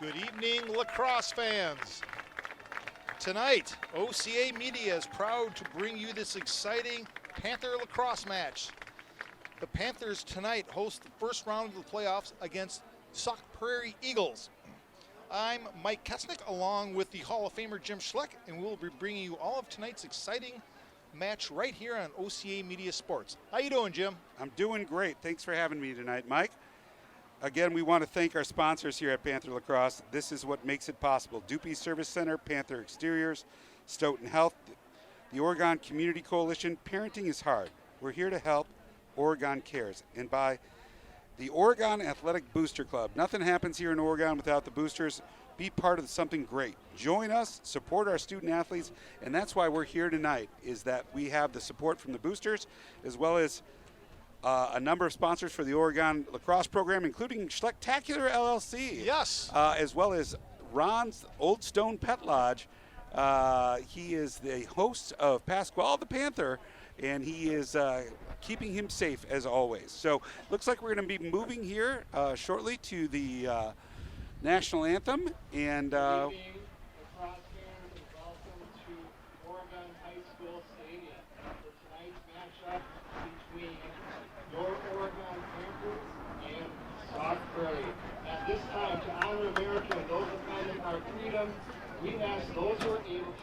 Good evening, Lacrosse fans. Tonight, OCA Media is proud to bring you this exciting Panther lacrosse match. The Panthers tonight host the first round of the playoffs against Sauk Prairie Eagles. I'm Mike Kesnick along with the Hall of Famer Jim Schleck, and we'll be bringing you all of tonight's exciting match right here on OCA Media Sports. How you doing, Jim? I'm doing great. Thanks for having me tonight, Mike. Again, we want to thank our sponsors here at Panther Lacrosse. This is what makes it possible. Dupuy Service Center, Panther Exteriors, Stoughton Health, the Oregon Community Coalition. Parenting is hard. We're here to help. Oregon Cares. And by the Oregon Athletic Booster Club. Nothing happens here in Oregon without the boosters. Be part of something great. Join us, support our student athletes, and that's why we're here tonight, is that we have the support from the boosters as well as a number of sponsors for the Oregon lacrosse program, including Schlecktacular LLC. Yes. As well as Ron's Old Stone Pet Lodge. He is the host of Pasquale the Panther, and he is keeping him safe as always. So looks like we're going to be moving here shortly to the national anthem. And Lacrosse fans, and welcome to Oregon High School Stadium for tonight's matchup between your Oregon Panthers and Sauk Prairie. At this time, to honor America and those defending our freedom, we ask those who are able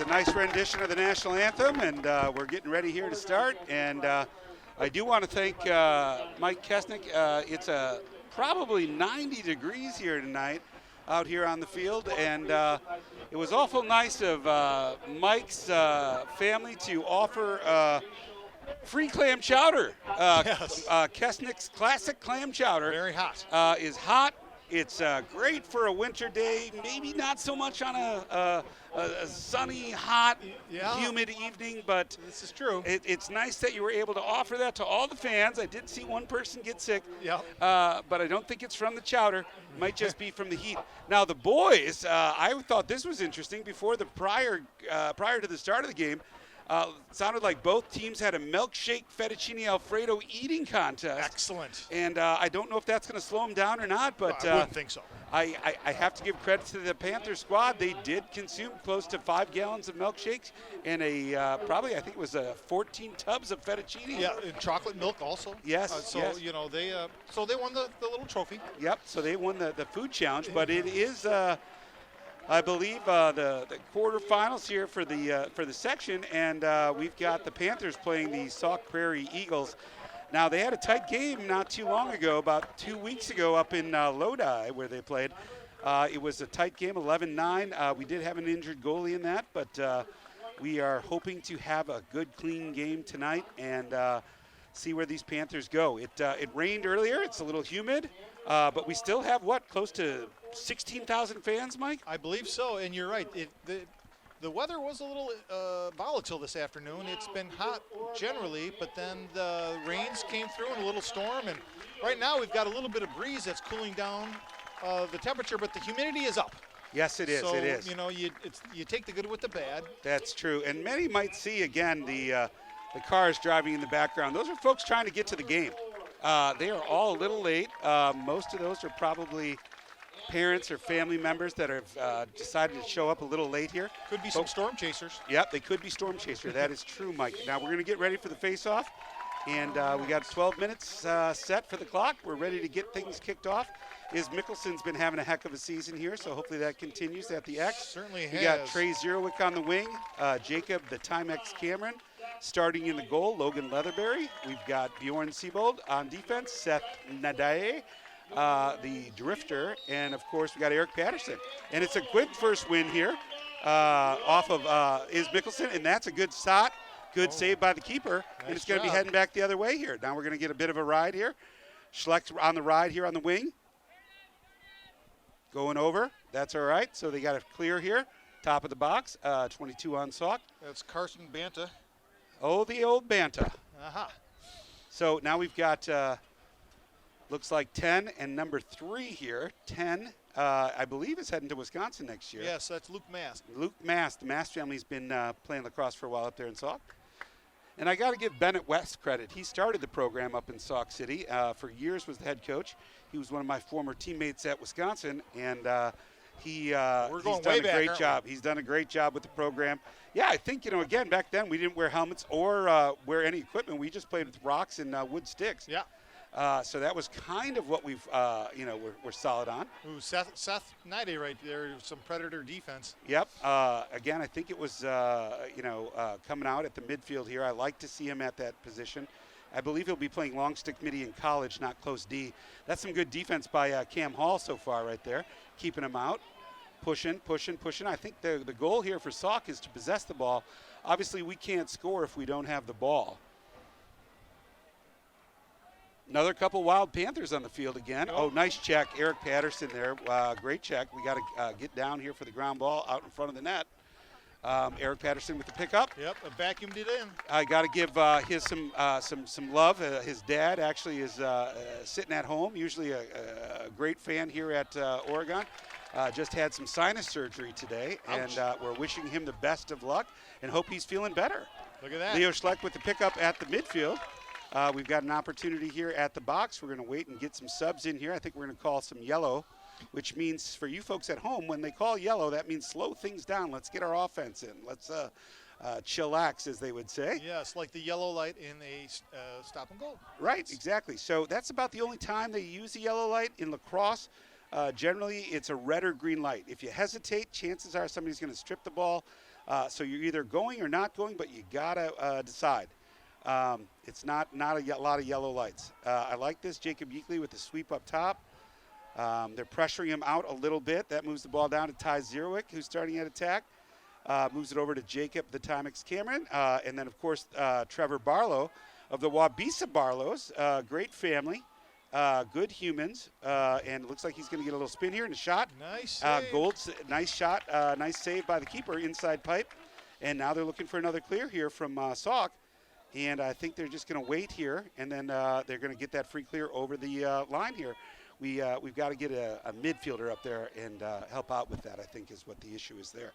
nice rendition of the national anthem, and we're getting ready here to start. And I do want to thank Mike Kesnick. It's probably 90 degrees here tonight out here on the field, and it was awful nice of Mike's family to offer free clam chowder. Yes. Kesnick's classic clam chowder. Very hot. Is hot. It's great for a winter day, maybe not so much on a sunny, hot, humid evening, but This is true. it's nice that you were able to offer that to all the fans. I did see one person get sick, Yep. but I don't think it's from the chowder. It might just be from the heat. Now, the boys, I thought this was interesting. Before the prior to the start of the game, sounded like both teams had a milkshake fettuccine Alfredo eating contest. Excellent. And I don't know if that's going to slow them down or not, but I wouldn't think so. I have to give credit to the Panther squad. They did consume close to 5 gallons of milkshakes and probably, I think it was 14 tubs of fettuccine. Yeah, and chocolate milk also. Yes, So yes. you know they won the little trophy. Yep, so they won the food challenge, but it is, I believe, the quarterfinals here for the section, and we've got the Panthers playing the Sauk Prairie Eagles. Now, they had a tight game not too long ago, about 2 weeks ago up in Lodi where they played. It was a tight game, 11-9. We did have an injured goalie in that, but we are hoping to have a good, clean game tonight and see where these Panthers go. It rained earlier. It's a little humid, but we still have, close to 16,000 fans, Mike? I believe so, and you're right. The weather was a little volatile this afternoon. It's been hot generally, but then the rains came through in a little storm, and right now we've got a little bit of breeze that's cooling down the temperature, but the humidity is up. Yes, it is. So, it is. you know, you take the good with the bad. That's true. And many might see, again, the cars driving in the background. Those are folks trying to get to the game. They are all a little late. Most of those are probably parents or family members that have decided to show up a little late here. Could be some storm chasers. Yep, they could be storm chaser. That is true, Mike. Now we're going to get ready for the face-off, and we got 12 minutes set for the clock. We're ready to get things kicked off. Mickelson's been having a heck of a season here, so hopefully that continues at the X. Certainly We has. got Trey Zerowick on the wing, Jacob the Timex Cameron. Starting in the goal, Logan Leatherberry. We've got Bjorn Siebold on defense, Seth Nadaye, the drifter, and of course we got Eric Patterson. And it's a good first win here off of Mickelson, and that's a good shot, good save by the keeper, and it's going to be heading back the other way here. Now we're going to get a bit of a ride here. Schleck's on the ride here on the wing. Going over, that's all right. So they got a clear here, top of the box, 22 on Sauk. That's Carson Banta. Oh, the old Banta. Aha. So now we've got, looks like 10 and number 3 here. 10, I believe, is heading to Wisconsin next year. Yes, that's Luke Mast. Luke Mast. The Mast family's been playing lacrosse for a while up there in Sauk. And I got to give Bennett West credit. He started the program up in Sauk City. For years was the head coach. He was one of my former teammates at Wisconsin, and he's done a great job. He's done a great job with the program. Yeah, I think, again, back then we didn't wear helmets or wear any equipment. We just played with rocks and wood sticks. Yeah. So that was kind of what we've, we're solid on. Ooh, Seth Nide right there, some Predator defense. Yep. Again, I think it was, coming out at the midfield here. I like to see him at that position. I believe he'll be playing long stick midi in college, not close D. That's some good defense by Cam Hall so far right there, keeping him out. Pushing. I think the goal here for Sauk is to possess the ball. Obviously, we can't score if we don't have the ball. Another couple Wild Panthers on the field again. Oh, nice check. Eric Patterson there. Great check. We got to get down here for the ground ball out in front of the net. Eric Patterson with the pickup. Yep, vacuumed it in. I got to give his some love. His dad actually is sitting at home, usually a great fan here at Oregon. Just had some sinus surgery today, and we're wishing him the best of luck and hope he's feeling better. Look at that. Leo Schleck with the pickup at the midfield. We've got an opportunity here at the box. We're going to wait and get some subs in here. I think we're going to call some yellow, which means for you folks at home, when they call yellow, that means slow things down. Let's get our offense in. Let's chillax, as they would say. Yes, like the yellow light in a stop and go. Right, exactly. So that's about the only time they use the yellow light in lacrosse. Generally, it's a red or green light. If you hesitate, chances are somebody's going to strip the ball. So you're either going or not going, but you got to decide. It's not a lot of yellow lights. I like this. Jacob Yeakley with the sweep up top. They're pressuring him out a little bit. That moves the ball down to Ty Zerowick, who's starting at attack. Moves it over to Jacob the Timex Cameron. And then, of course, Trevor Barlow of the Wabisa Barlows. Great family. Good humans. And it looks like he's going to get a little spin here and a shot. Nice save. Nice shot. Nice save by the keeper inside pipe. And now they're looking for another clear here from Sauk. And I think they're just going to wait here, and then they're going to get that free clear over the line here. We've got to get a midfielder up there and help out with that, I think, is what the issue is there.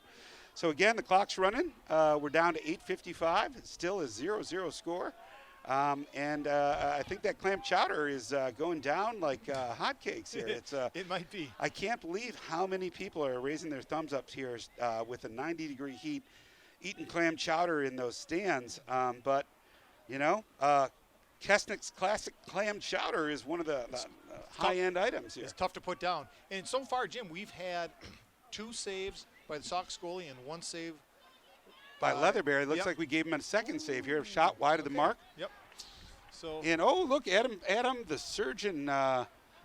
So, again, the clock's running. We're down to 8:55. It's still a 0-0 score. And I think that clam chowder is going down like hotcakes here. It might be. I can't believe how many people are raising their thumbs up here with a 90-degree heat, eating clam chowder in those stands. But Kesnick's Classic Clam Chowder is one of the high-end items here. It's tough to put down. And so far, Jim, we've had 2 saves by the Sauk goalie and 1 save by Leatherberry. Looks like we gave him a second save here. Shot wide of the mark. Yep. So. And, look, Adam the surgeon,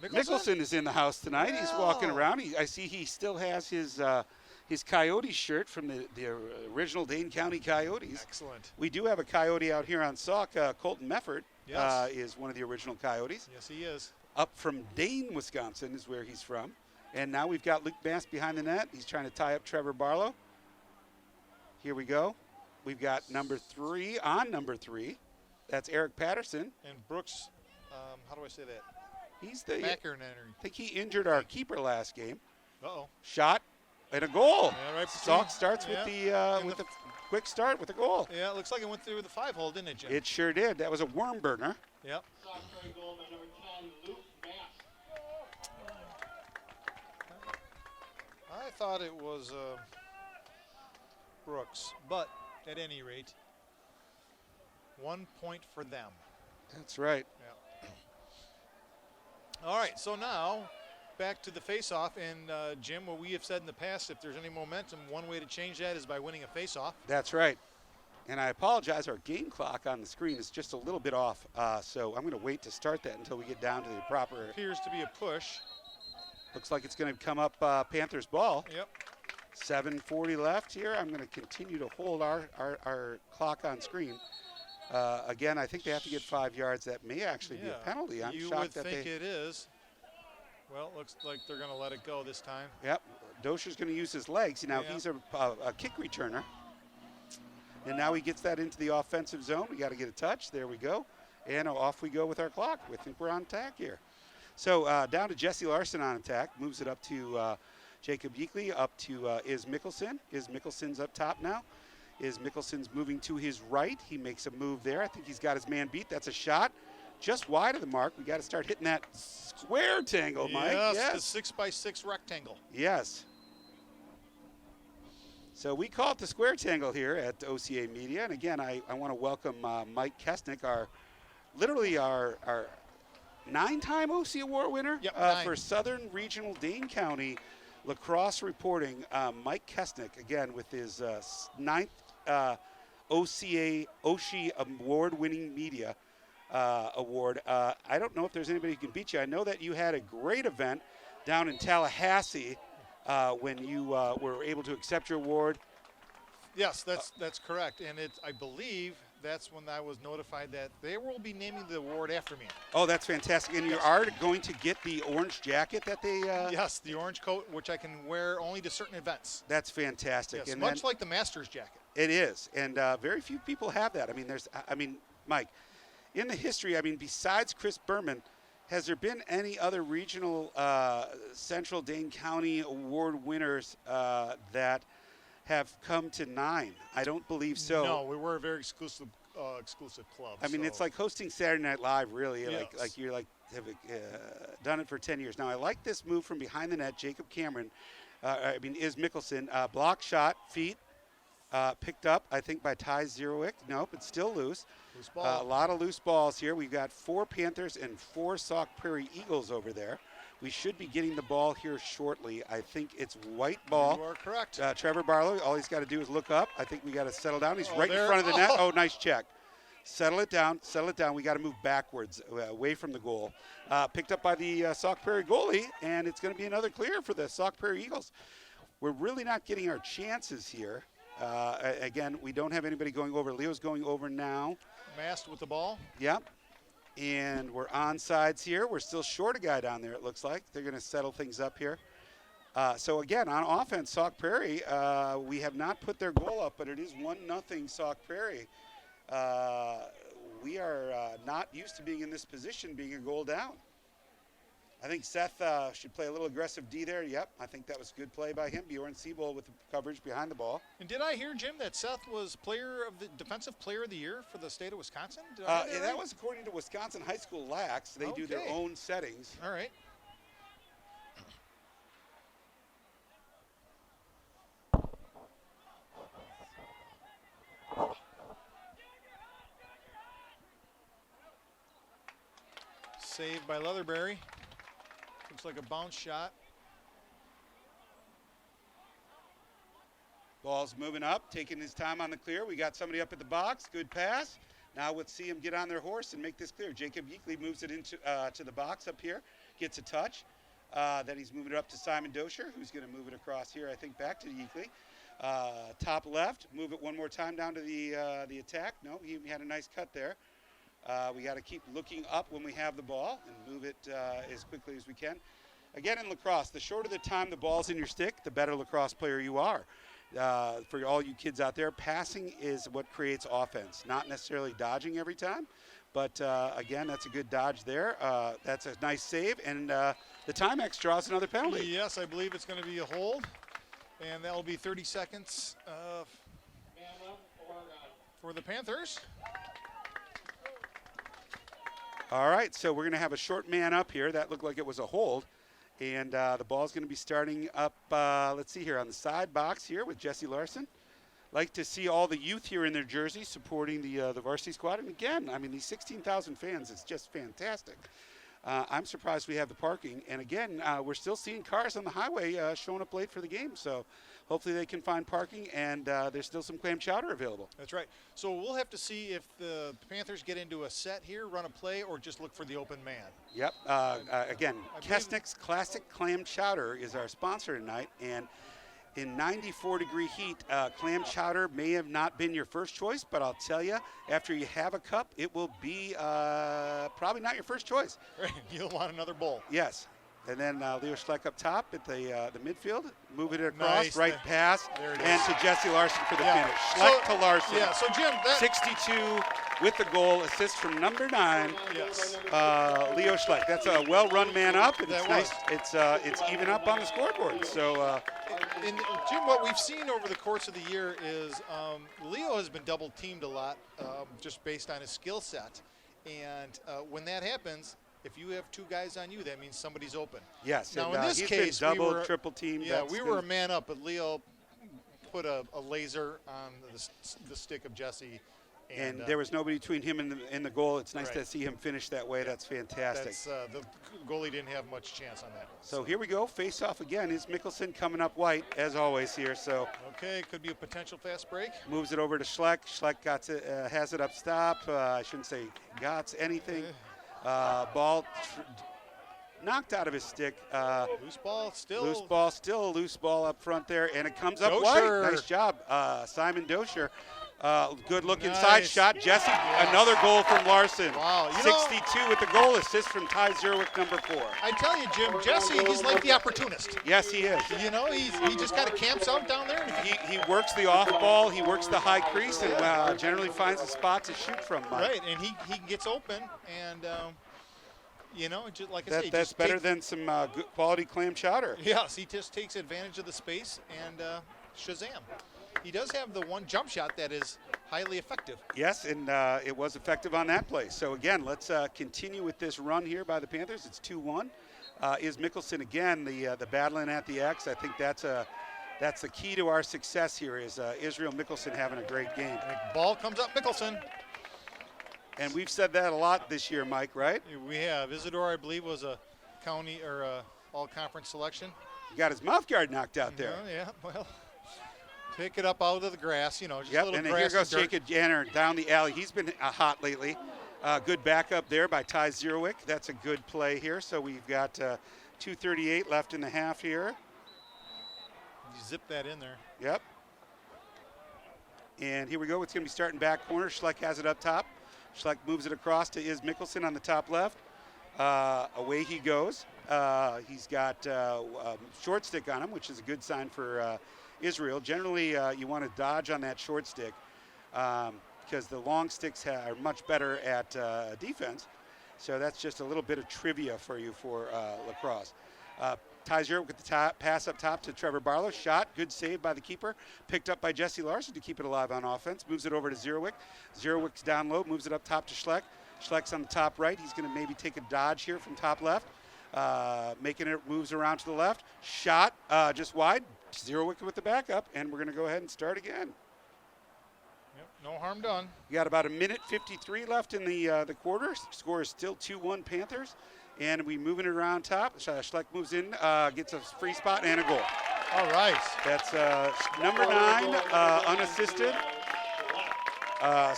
Mickelson is in the house tonight. Yeah. He's walking around. I see he still has his Coyote shirt from the original Dane County Coyotes. Excellent. We do have a Coyote out here on Sauk. Colton Meffert is one of the original Coyotes. Yes, he is. Up from Dane, Wisconsin is where he's from. And now we've got Luke Mast behind the net. He's trying to tie up Trevor Barlow. Here we go. We've got number 3 on number 3. That's Eric Patterson. And Brooks, how do I say that? He's the McInerney. I think he injured our keeper last game. Uh-oh. Shot and a goal. Yeah, right. Sauk starts with the quick start with a goal. Yeah, it looks like it went through the 5-hole, didn't it, Jim? It sure did. That was a worm burner. Yep. Sauk Prairie goal by number 10, Luke Mast. I thought it was Brooks, but at any rate, 1 point for them. That's right. Yeah. All right, so now back to the face-off. And Jim, what we have said in the past, if there's any momentum, one way to change that is by winning a face-off. That's right. And I apologize, our game clock on the screen is just a little bit off, so I'm going to wait to start that until we get down to the proper. Appears to be a push. Looks like it's going to come up Panthers ball. Yep. 7:40 left here. I'm going to continue to hold our clock on screen. Again, I think they have to get 5 yards. That may actually be a penalty. I'm you shocked would that think they. it is. Well, it looks like they're going to let it go this time. Yep. Dosher's going to use his legs. Now he's a kick returner. And now he gets that into the offensive zone. We got to get a touch. There we go. And off we go with our clock. We think we're on attack here. So down to Jesse Larson on attack. Moves it up to Jacob Yeakley, up to Is Mickelson. Is Mickelson's up top now. Is Mickelson's moving to his right. He makes a move there. I think he's got his man beat. That's a shot. Just wide of the mark. We got to start hitting that square tangle, Mike. Yes, the 6x6 rectangle. Yes. So we call it the square tangle here at OCA Media. And again, I want to welcome Mike Kesnick, our 9-time OC Award winner for Southern Regional Dane County Lacrosse reporting. Mike Kesnick, again, with his 9th OCA award-winning media award. I don't know if there's anybody who can beat you. I know that you had a great event down in Tallahassee when you were able to accept your award. Yes, that's correct. And I believe that's when I was notified that they will be naming the award after me. Oh, that's fantastic. And you are going to get the orange jacket that they... Yes, the orange coat, which I can wear only to certain events. That's fantastic. Yes, and much like the Masters jacket. It is. And very few people have that. Mike, in the history, besides Chris Berman, has there been any other regional Central Dane County award winners that have come to 9? I don't believe so. No, we were a very exclusive club. It's like hosting Saturday Night Live, really. Yes. Like you're have done it for 10 years. Now, I like this move from behind the net, Jacob Cameron. Is Mickelson. Block shot, feet, picked up, I think, by Ty Zerowick. Nope, it's still loose. Loose ball. A lot of loose balls here. We've got 4 Panthers and 4 Sauk Prairie Eagles over there. We should be getting the ball here shortly. I think it's white ball. You are correct. Trevor Barlow, all he's got to do is look up. I think we got to settle down. He's right there. in front of the net. Oh, nice check. Settle it down. We got to move backwards, away from the goal. Picked up by the Sauk Prairie goalie, and it's going to be another clear for the Sauk Prairie Eagles. We're really not getting our chances here. Again, we don't have anybody going over. Leo's going over now. Mast with the ball. Yep. And we're onsides here. We're still short a guy down there, it looks like. They're going to settle things up here. So, again, on offense, Sauk Prairie, we have not put their goal up, but it is 1-0 Sauk Prairie. We are not used to being in this position, being a goal down. I think Seth should play a little aggressive D there. Yep, I think that was a good play by him. Bjorn Siebold with the coverage behind the ball. And did I hear, Jim, that Seth was Defensive Player of the Year for the state of Wisconsin? That was according to Wisconsin High School Lax. They do their own settings. All right. Saved by Leatherberry. Looks like a bounce shot. Ball's moving up, taking his time on the clear. We got somebody up at the box. Good pass. Now let's see him get on their horse and make this clear. Jacob Yeakley moves it into to the box up here, gets a touch. Then he's moving it up to Simon Dosher, who's going to move it across here, I think, back to Yeakley. Top left, move it one more time down to the attack. No, he had a nice cut there. We got to keep looking up when we have the ball and move it as quickly as we can. Again, in lacrosse, the shorter the time the ball's in your stick, the better lacrosse player you are. For all you kids out there, passing is what creates offense, not necessarily dodging every time. But, again, that's a good dodge there. That's a nice save. And the Timex draws another penalty. Yes, I believe it's going to be a hold. And that will be 30 seconds for the Panthers. All right, so we're going to have a short man up here. That looked like it was a hold. And the ball's going to be starting up, let's see here, on the side box here with Jesse Larson. Like to see all the youth here in their jerseys supporting the varsity squad. And again, I mean, these 16,000 fans, it's just fantastic. I'm surprised we have the parking. And again, we're still seeing cars on the highway showing up late for the game. So hopefully they can find parking, and there's still some clam chowder available. That's right. So we'll have to see if the Panthers get into a set here, run a play, or just look for the open man. Yep. Again, Kesnick's Classic Clam Chowder is our sponsor tonight. And in 94-degree heat, clam chowder may have not been your first choice, but I'll tell you, after you have a cup, it will be probably not your first choice. Right. You'll want another bowl. Yes. And then Leo Schleck up top at the midfield, moving it across, Nice. right pass, There it and is. to Jesse Larson for the Yeah. finish. Schleck to Larson. Yeah, so Jim, that, 62 with the goal, assist from number 9, yes. Leo Schleck. That's a well-run man up, and it's That nice. It's even up on the scoreboard. So And Jim, what we've seen over the course of the year is Leo has been double teamed a lot just based on his skill set. And when that happens, if you have 2 guys on you, that means somebody's open. yes, Now, and, in this he's case, been double, we were, triple teamed. Yeah, That's we been- were a man up, but Leo put a laser on the stick of Jesse. And there was nobody between him and the goal. It's nice Right. to see him finish that way. That's fantastic. that's, the goalie didn't have much chance on that. So here we go. Face off again. Is Mickelson coming up white, as always here. So Okay, could be a potential fast break. moves it over to Schleck. Schleck has it up stop. I shouldn't say got anything. Ball knocked out of his stick. Loose ball still. Still a loose ball up front there, and it comes up Dosher. white. Nice job, Simon Dosher. Good look inside Nice. shot. Jesse, another goal from Larson. Wow, 62 with the goal assist from Ty Zerwick, number 4. I tell you, Jim, Jesse, he's like the opportunist. Yes, he is. You know, he just kind of camps out down there. He works the off ball, he works the high crease, and generally finds a spot to shoot from. Mike. Right, and he gets open, and you know, just like I say, That's just better than some good quality clam chowder. Yes, he just takes advantage of the space and shazam. He does have the one jump shot that is highly effective. Yes, and it was effective on that play. So again, let's continue with this run here by the Panthers. It's 2-1. Is Mickelson again the battling at the X? I think that's the key to our success here. Is Israel Mickelson having a great game? Ball comes up, Mickelson. And we've said that a lot this year, Mike. Right? We have Isidore, I believe, was a county or all-conference selection. He got his mouth guard knocked out there. Yeah, well, pick it up out of the grass, you know, just a Yep, little and then grass. here goes and dirt. Jacob Janner down the alley. He's been hot lately. Good backup there by Ty Zerwick. That's a good play here. So we've got 2:38 left in the half here. You zip that in there. Yep. And here we go. It's going to be starting back corner. Schleck has it up top. Schleck moves it across to Is Mickelson on the top left. Away he goes. He's got a short stick on him, which is a good sign for Israel. Generally, you want to dodge on that short stick because the long sticks are much better at defense. So that's just a little bit of trivia for you for lacrosse. Ty Zerwick with the pass up top to Trevor Barlow. Shot, good save by the keeper. Picked up by Jesse Larson to keep it alive on offense. Moves it over to Zerwick. Zerwick's down low, moves it up top to Schleck. Schleck's on the top right. He's going to maybe take a dodge here from top left. Making it, moves around to the left. Shot, just wide. Zerwick with the backup, and we're going to go ahead and start again. Yep, no harm done. We got about 1:53 left in the quarter. Score is still 2-1 Panthers. And we moving it around top. Schleck moves in, gets a free spot and a goal. All right. That's number 9, unassisted.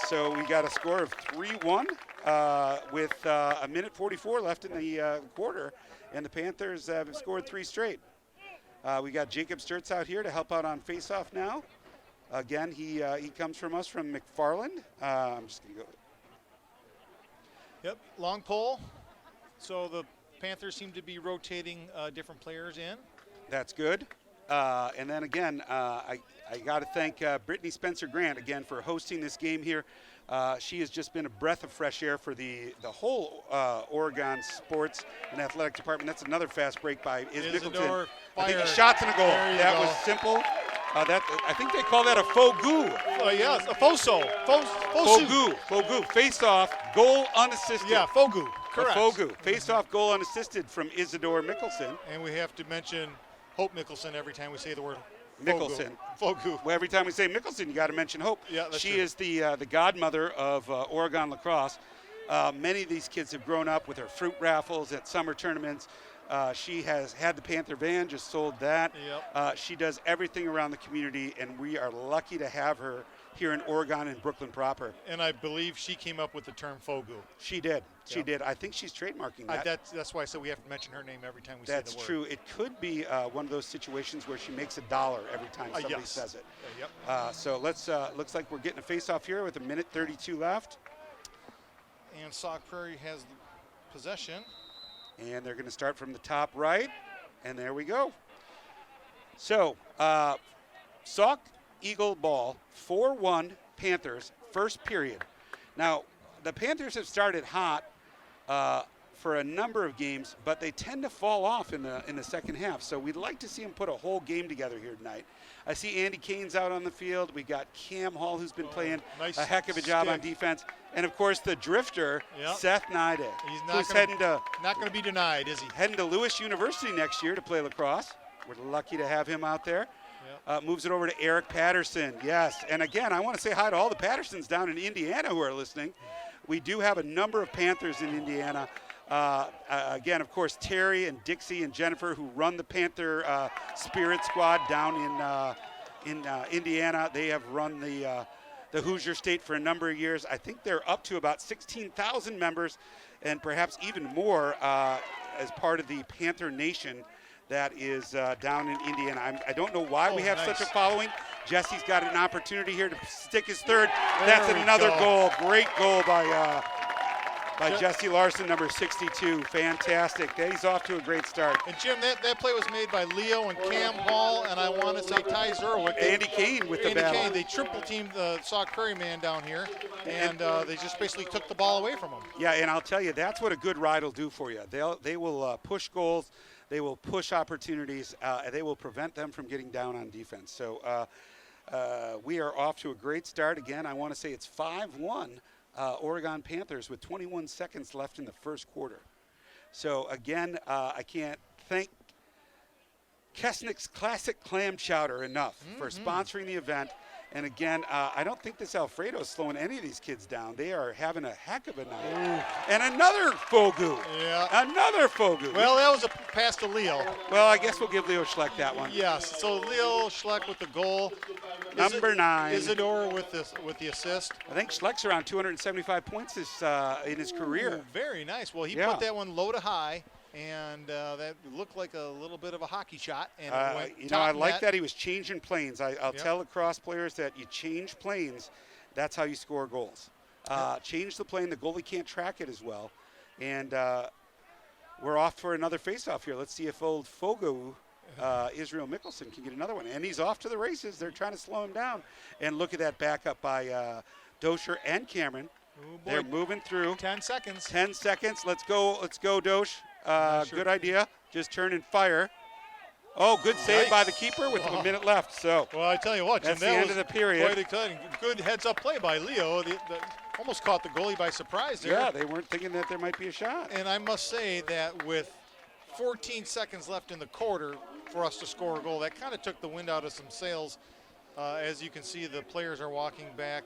So we got a score of 3-1 with 1:44 left in the quarter. And the Panthers have scored 3 straight. We got Jacob Sturtz out here to help out on faceoff now. Again, he comes from us from McFarland. I'm just going to go. Yep, long pole. So the Panthers seem to be rotating different players in. That's good. And then again, I got to thank Brittany Spencer Grant again for hosting this game here. She has just been a breath of fresh air for the whole Oregon sports and athletic department. That's another fast break by Mickelson. I think he shots and a goal. That was simple. I think they call that a faux goo. Yes, a foso. Faux goo. Face off. Goal unassisted. Yeah, fogu. Correct. Fogu. Face-off goal unassisted from Isidore Mickelson. And we have to mention Hope Mickelson every time we say the word Mickelson. Fogu. Well, every time we say Mickelson, you got to mention Hope. Yeah, that's she true. is the godmother of Oregon lacrosse. Many of these kids have grown up with her fruit raffles at summer tournaments. She has had the Panther van, just sold that. Yep. She does everything around the community, and we are lucky to have her here in Oregon and Brooklyn proper. And I believe she came up with the term Fogu. She did. She Yep. did. I think she's trademarking that. That's why I said we have to mention her name every time we That's say the word. true. It could be one of those situations where she makes $1 every time somebody Yes. says it. Yep. So let's. Looks like we're getting a face-off here with 1:32 left, And Sauk Prairie has the possession. and they're going to start from the top right, and there we go. So Sauk Eagle ball, 4-1 Panthers, first period. Now the Panthers have started hot for a number of games, but they tend to fall off in the second half. So we'd like to see them put a whole game together here tonight. I see Andy Kane's out on the field. We got Cam Hall, who's been playing nice a heck of a job on stick. defense, and of course the drifter, Yep. Seth Nide, He's who's not going to be denied, is he? heading to Lewis University next year to play lacrosse. We're lucky to have him out there. Moves it over to Eric Patterson. Yes, and again, I want to say hi to all the Pattersons down in Indiana who are listening. We do have a number of Panthers in Indiana. Again, of course, Terry and Dixie and Jennifer, who run the Panther Spirit Squad down in Indiana. They have run the Hoosier State for a number of years. I think they're up to about 16,000 members, and perhaps even more as part of the Panther Nation that is down in Indiana. I don't know why we have nice. such a following. Jesse's got an opportunity here to stick his third. That's There we another go. goal. Great goal by Jesse Larson, number 62. Fantastic. He's off to a great start. And Jim, that play was made by Leo and Cam Hall, and I want to say Ty Zerwick. Andy Kane with the Andy battle. Kane, they triple teamed the Sauk Prairie man down here, and they just basically took the ball away from him. Yeah, and I'll tell you, that's what a good ride will do for you. They will push goals. They will push opportunities. They will prevent them from getting down on defense. So we are off to a great start. Again, I want to say it's 5-1 Oregon Panthers with 21 seconds left in the first quarter. So again, I can't thank Kesnick's Classic Clam Chowder enough for sponsoring the event. And again, I don't think this Alfredo is slowing any of these kids down. They are having a heck of a night. Ooh. And another Fogu. Yeah. Another Fogu. Well, that was a pass to Leo. Well, I guess we'll give Leo Schleck that one. Yes. So Leo Schleck with the goal. Number 9. Isidore with the assist. I think Schleck's around 275 points in his career. Ooh, very nice. Well, he Yeah. put that one low to high, and that looked like a little bit of a hockey shot. And it went top I like net. that he was changing planes. I'll tell lacrosse players that you change planes. That's how you score goals. Change the plane. The goalie can't track it as well. And we're off for another face-off here. Let's see if old Fogu, Israel Mickelson, can get another one. And he's off to the races. They're trying to slow him down. And look at that backup by Dosher and Cameron. Oh, boy. They're moving through. 10 seconds. 10 seconds. Let's go, Dosh. Not sure. Good idea. Just turn and fire. Oh, good save Nice. by the keeper with a minute left. So Well, I tell you what, Jim, that's the that end was of the period. quite exciting. Good heads-up play by Leo. Almost caught the goalie by surprise there. Yeah, they weren't thinking that there might be a shot. And I must say that with 14 seconds left in the quarter for us to score a goal, that kind of took the wind out of some sails. As you can see, the players are walking back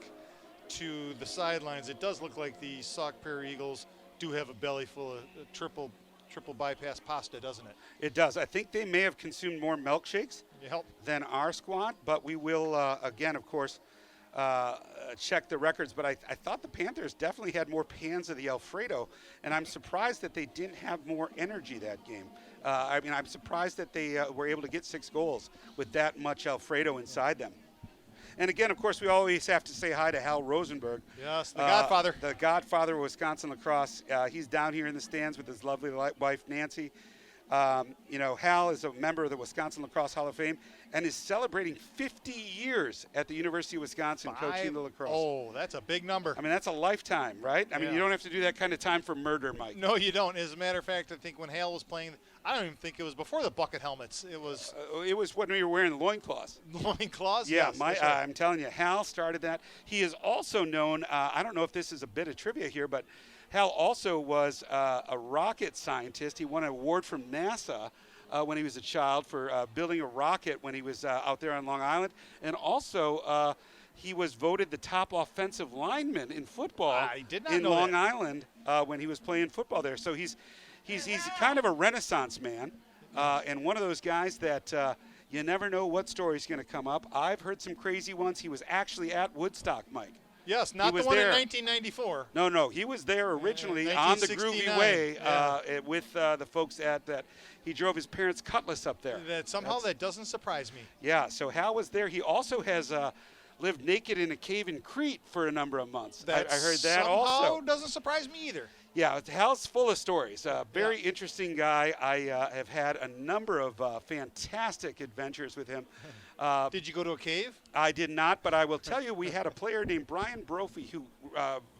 to the sidelines. It does look like the Sauk Prairie Eagles do have a belly full of triple bypass pasta, doesn't it? It does. I think they may have consumed more milkshakes You help. than our squad, but we will, again, of course, check the records. But I thought the Panthers definitely had more pans of the Alfredo, and I'm surprised that they didn't have more energy that game. I'm surprised that they were able to get 6 goals with that much Alfredo inside them. And again, of course, we always have to say hi to Hal Rosenberg. Yes, the Godfather. The Godfather of Wisconsin lacrosse. He's down here in the stands with his lovely wife, Nancy. Hal is a member of the Wisconsin Lacrosse Hall of Fame and is celebrating 50 years at the University of Wisconsin coaching the lacrosse. Oh, that's a big number. I mean, that's a lifetime, right? I mean, Yeah. you don't have to do that kind of time for murder, Mike. No, you don't. As a matter of fact, I think when Hale was playing, I don't even think it was before the bucket helmets. It was It was when we were wearing loincloths. loincloths. Yeah, Yes, that's right. I'm telling you, Hal started that. He is also known, I don't know if this is a bit of trivia here, but Hal also was a rocket scientist. He won an award from NASA when he was a child for building a rocket when he was out there on Long Island. And also, he was voted the top offensive lineman in football I did not in know Long that. Island when he was playing football there. So he's kind of a Renaissance man, and one of those guys that you never know what story's going to come up. I've heard some crazy ones. He was actually at Woodstock, Mike. Yes, not the was one there. in 1994. No, he was there originally on the Groovy 1969, Way with the folks at that. He drove his parents' Cutlass up there. That doesn't surprise me. Yeah, so Hal was there. He also has lived naked in a cave in Crete for a number of months. I heard that also. Doesn't surprise me either. Yeah, Hal's full of stories. Very interesting guy. I have had a number of fantastic adventures with him. Did you go to a cave? I did not, but I will tell you, we had a player named Brian Brophy who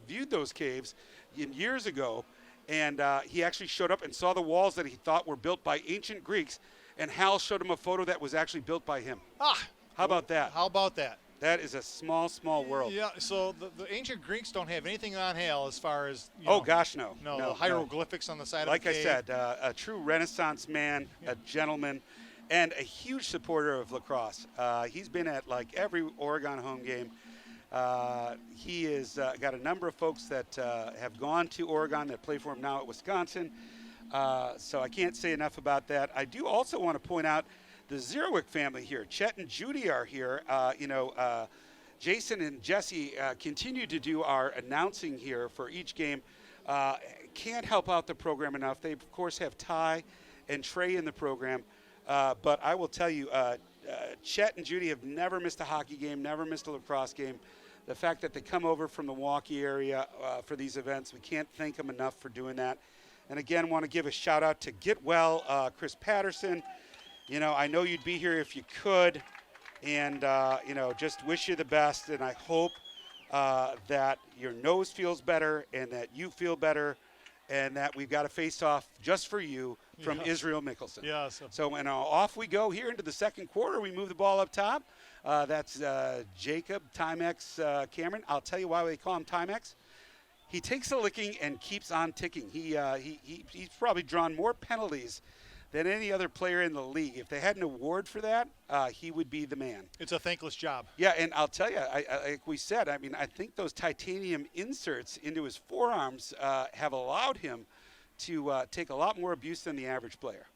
viewed those caves years ago, and he actually showed up and saw the walls that he thought were built by ancient Greeks, and Hal showed him a photo that was actually built by him. How about that? How about that? That is a small, small world. Yeah, so the ancient Greeks don't have anything on Hal as far as, gosh, no. No, the hieroglyphics on the side like of the cave. I said, a true Renaissance man, a gentleman, and a huge supporter of lacrosse. He's been at like every Oregon home game. He has got a number of folks that have gone to Oregon that play for him now at Wisconsin. So I can't say enough about that. I do also want to point out the Zerowick family here. Chet and Judy are here. Jason and Jesse continue to do our announcing here for each game. Can't help out the program enough. They, of course, have Ty and Trey in the program. But I will tell you, Chet and Judy have never missed a hockey game, never missed a lacrosse game. The fact that they come over from the Milwaukee area for these events, we can't thank them enough for doing that. And again, want to give a shout out to Get Well, Chris Patterson. I know you'd be here if you could, and just wish you the best. And I hope that your nose feels better and that you feel better, and that we've got a face-off just for you from Israel Mickelson. Yeah. So off we go here into the second quarter. We move the ball up top. That's Jacob Timex Cameron. I'll tell you why they call him Timex. He takes a licking and keeps on ticking. He's probably drawn more penalties than any other player in the league. If they had an award for that, he would be the man. It's a thankless job. Yeah, and I'll tell you, like we said, I think those titanium inserts into his forearms have allowed him to take a lot more abuse than the average player.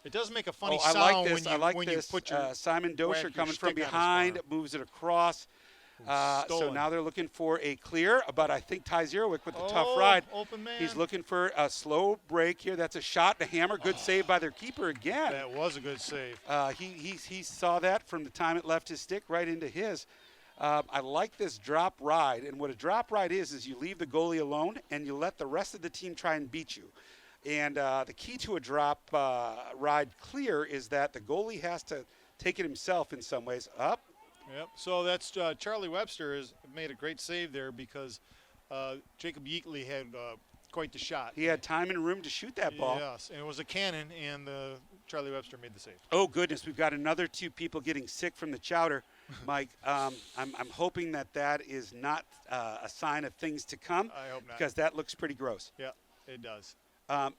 It does make a funny I sound like when this. you put your Simon Dosher your coming stick from on his behind, arm. moves it across. So Stolen. now they're looking for a clear, but I think Ty Zerowick with the tough ride. Open man. He's looking for a slow break here. That's a shot and a hammer. Good save by their keeper again. That was a good save. He saw that from the time it left his stick right into his. I like this drop ride, and what a drop ride is you leave the goalie alone and you let the rest of the team try and beat you. And the key to a drop ride clear is that the goalie has to take it himself in some ways. Up. Yep. So that's Charlie Webster has made a great save there because Jacob Yeatley had quite the shot. He had time and room to shoot that ball. Yes, and it was a cannon, and Charlie Webster made the save. Oh, goodness. We've got another two people getting sick from the chowder, Mike. I'm hoping that is not a sign of things to come. I hope not. Because that looks pretty gross. Yeah, it does.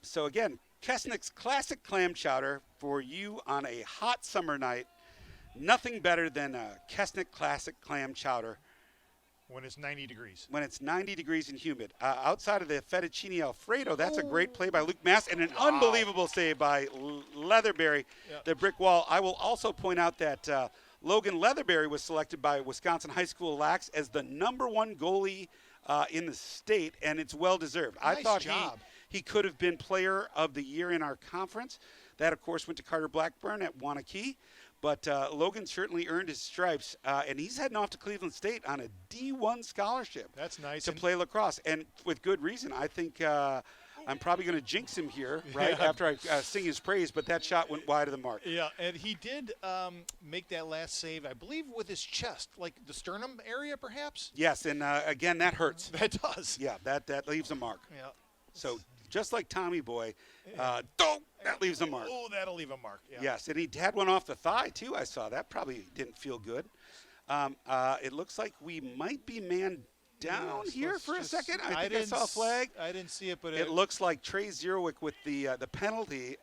So, again, Kesnick's Classic Clam Chowder for you on a hot summer night. Nothing better than a Kesnick Classic Clam Chowder. When it's 90 degrees. When it's 90 degrees and humid. Outside of the fettuccine Alfredo, that's a great play by Luke Mass and an unbelievable save by Leatherberry, the brick wall. I will also point out that Logan Leatherberry was selected by Wisconsin High School Lax as the #1 goalie in the state, and it's well-deserved. Nice I thought job. he could have been player of the year in our conference. That, of course, went to Carter Blackburn at Wanakee. But Logan certainly earned his stripes, and he's heading off to Cleveland State on a D1 scholarship. That's nice. To play lacrosse, and with good reason. I think I'm probably going to jinx him here, right, after I sing his praise, but that shot went wide of the mark. Yeah, and he did make that last save, I believe, with his chest, like the sternum area, perhaps? Yes, and again, that hurts. That does. Yeah, that leaves a mark. Yeah. So just like Tommy Boy, that leaves a mark. Oh, that'll leave a mark. Yeah. Yes, and he had one off the thigh, too, I saw. That probably didn't feel good. It looks like we might be man down Yes, here let's for a just- second? I think I didn't saw a flag. I didn't see it, but It looks like Trey Zierwick with the penalty.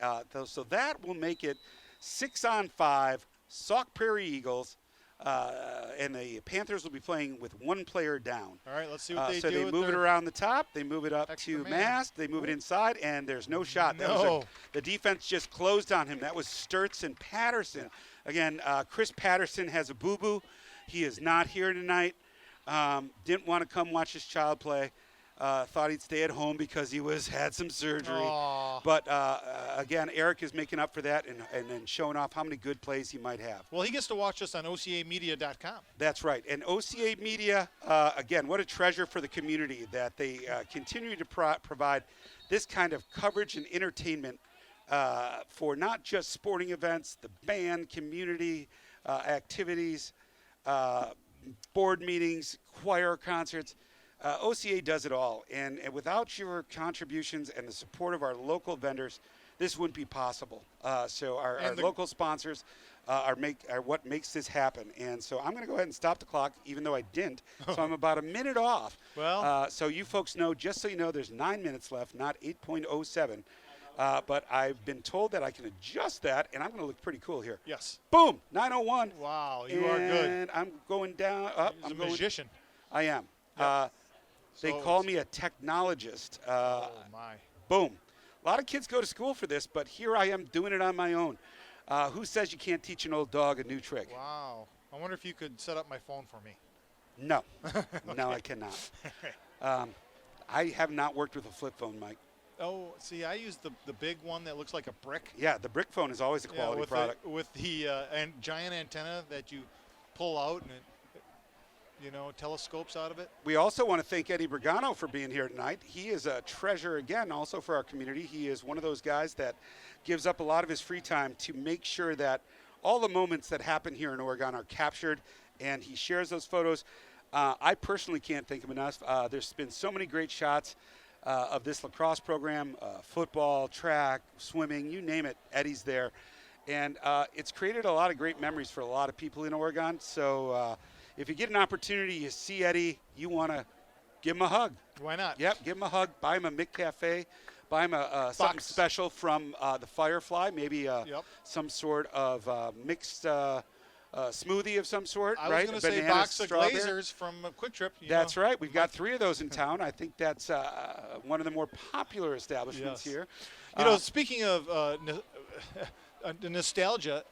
So that will make it 6-on-5, Sauk Prairie Eagles, and the Panthers will be playing with one player down. All right, let's see what they so do. they with move it their- around the top, they move it up Extra to man. mast, they move it inside, and there's no shot. That was No. the defense just closed on him. That was Sturts and Patterson. Again, Chris Patterson has a boo-boo. He is not here tonight. Didn't want to come watch his child play. Thought he'd stay at home because he had some surgery. Aw. But again, Eric is making up for that and then showing off how many good plays he might have. Well, he gets to watch us on OCAmedia.com. That's right. And OCA Media, again, what a treasure for the community that they continue to provide this kind of coverage and entertainment for not just sporting events, the band, community activities, board meetings, choir concerts. OCA does it all, and without your contributions and the support of our local vendors, this wouldn't be possible. So our local sponsors are what makes this happen. And so I'm going to go ahead and stop the clock, even though I didn't. So I'm about a minute off. Well, so you folks know, just so you know, there's 9 minutes left, not 8.07. But I've been told that I can adjust that, and I'm going to look pretty cool here. yes. Boom, 9:01. Wow, you are good. And I'm going down. Up. He's I'm a going. magician. I am. Yep. They So call it's- me a technologist. Oh, my. Boom. A lot of kids go to school for this, but here I am doing it on my own. Who says you can't teach an old dog a new trick? Wow. I wonder if you could set up my phone for me. No. No, I cannot. I have not worked with a flip phone, Mike. Oh, see, I use the big one that looks like a brick. Yeah, the brick phone is always a quality with product. with the giant antenna that you pull out and it, telescopes out of it. We also want to thank Eddie Brigano for being here tonight. He is a treasure, again, also for our community. He is one of those guys that gives up a lot of his free time to make sure that all the moments that happen here in Oregon are captured, and he shares those photos. I personally can't thank him enough. There's been so many great shots of this lacrosse program, football, track, swimming, you name it, Eddie's there. And it's created a lot of great memories for a lot of people in Oregon. So if you get an opportunity, you see Eddie, you want to give him a hug. Why not? Yep, give him a hug, buy him a McCafe, buy him a something special from the Firefly, maybe some sort of mixed smoothie of some sort, I right? was going to say Banana, box of strawberry. Glazers from Quick Trip. That's right. We've got 3 of those in town. I think that's one of the more popular establishments Yes. here. Speaking of nostalgia,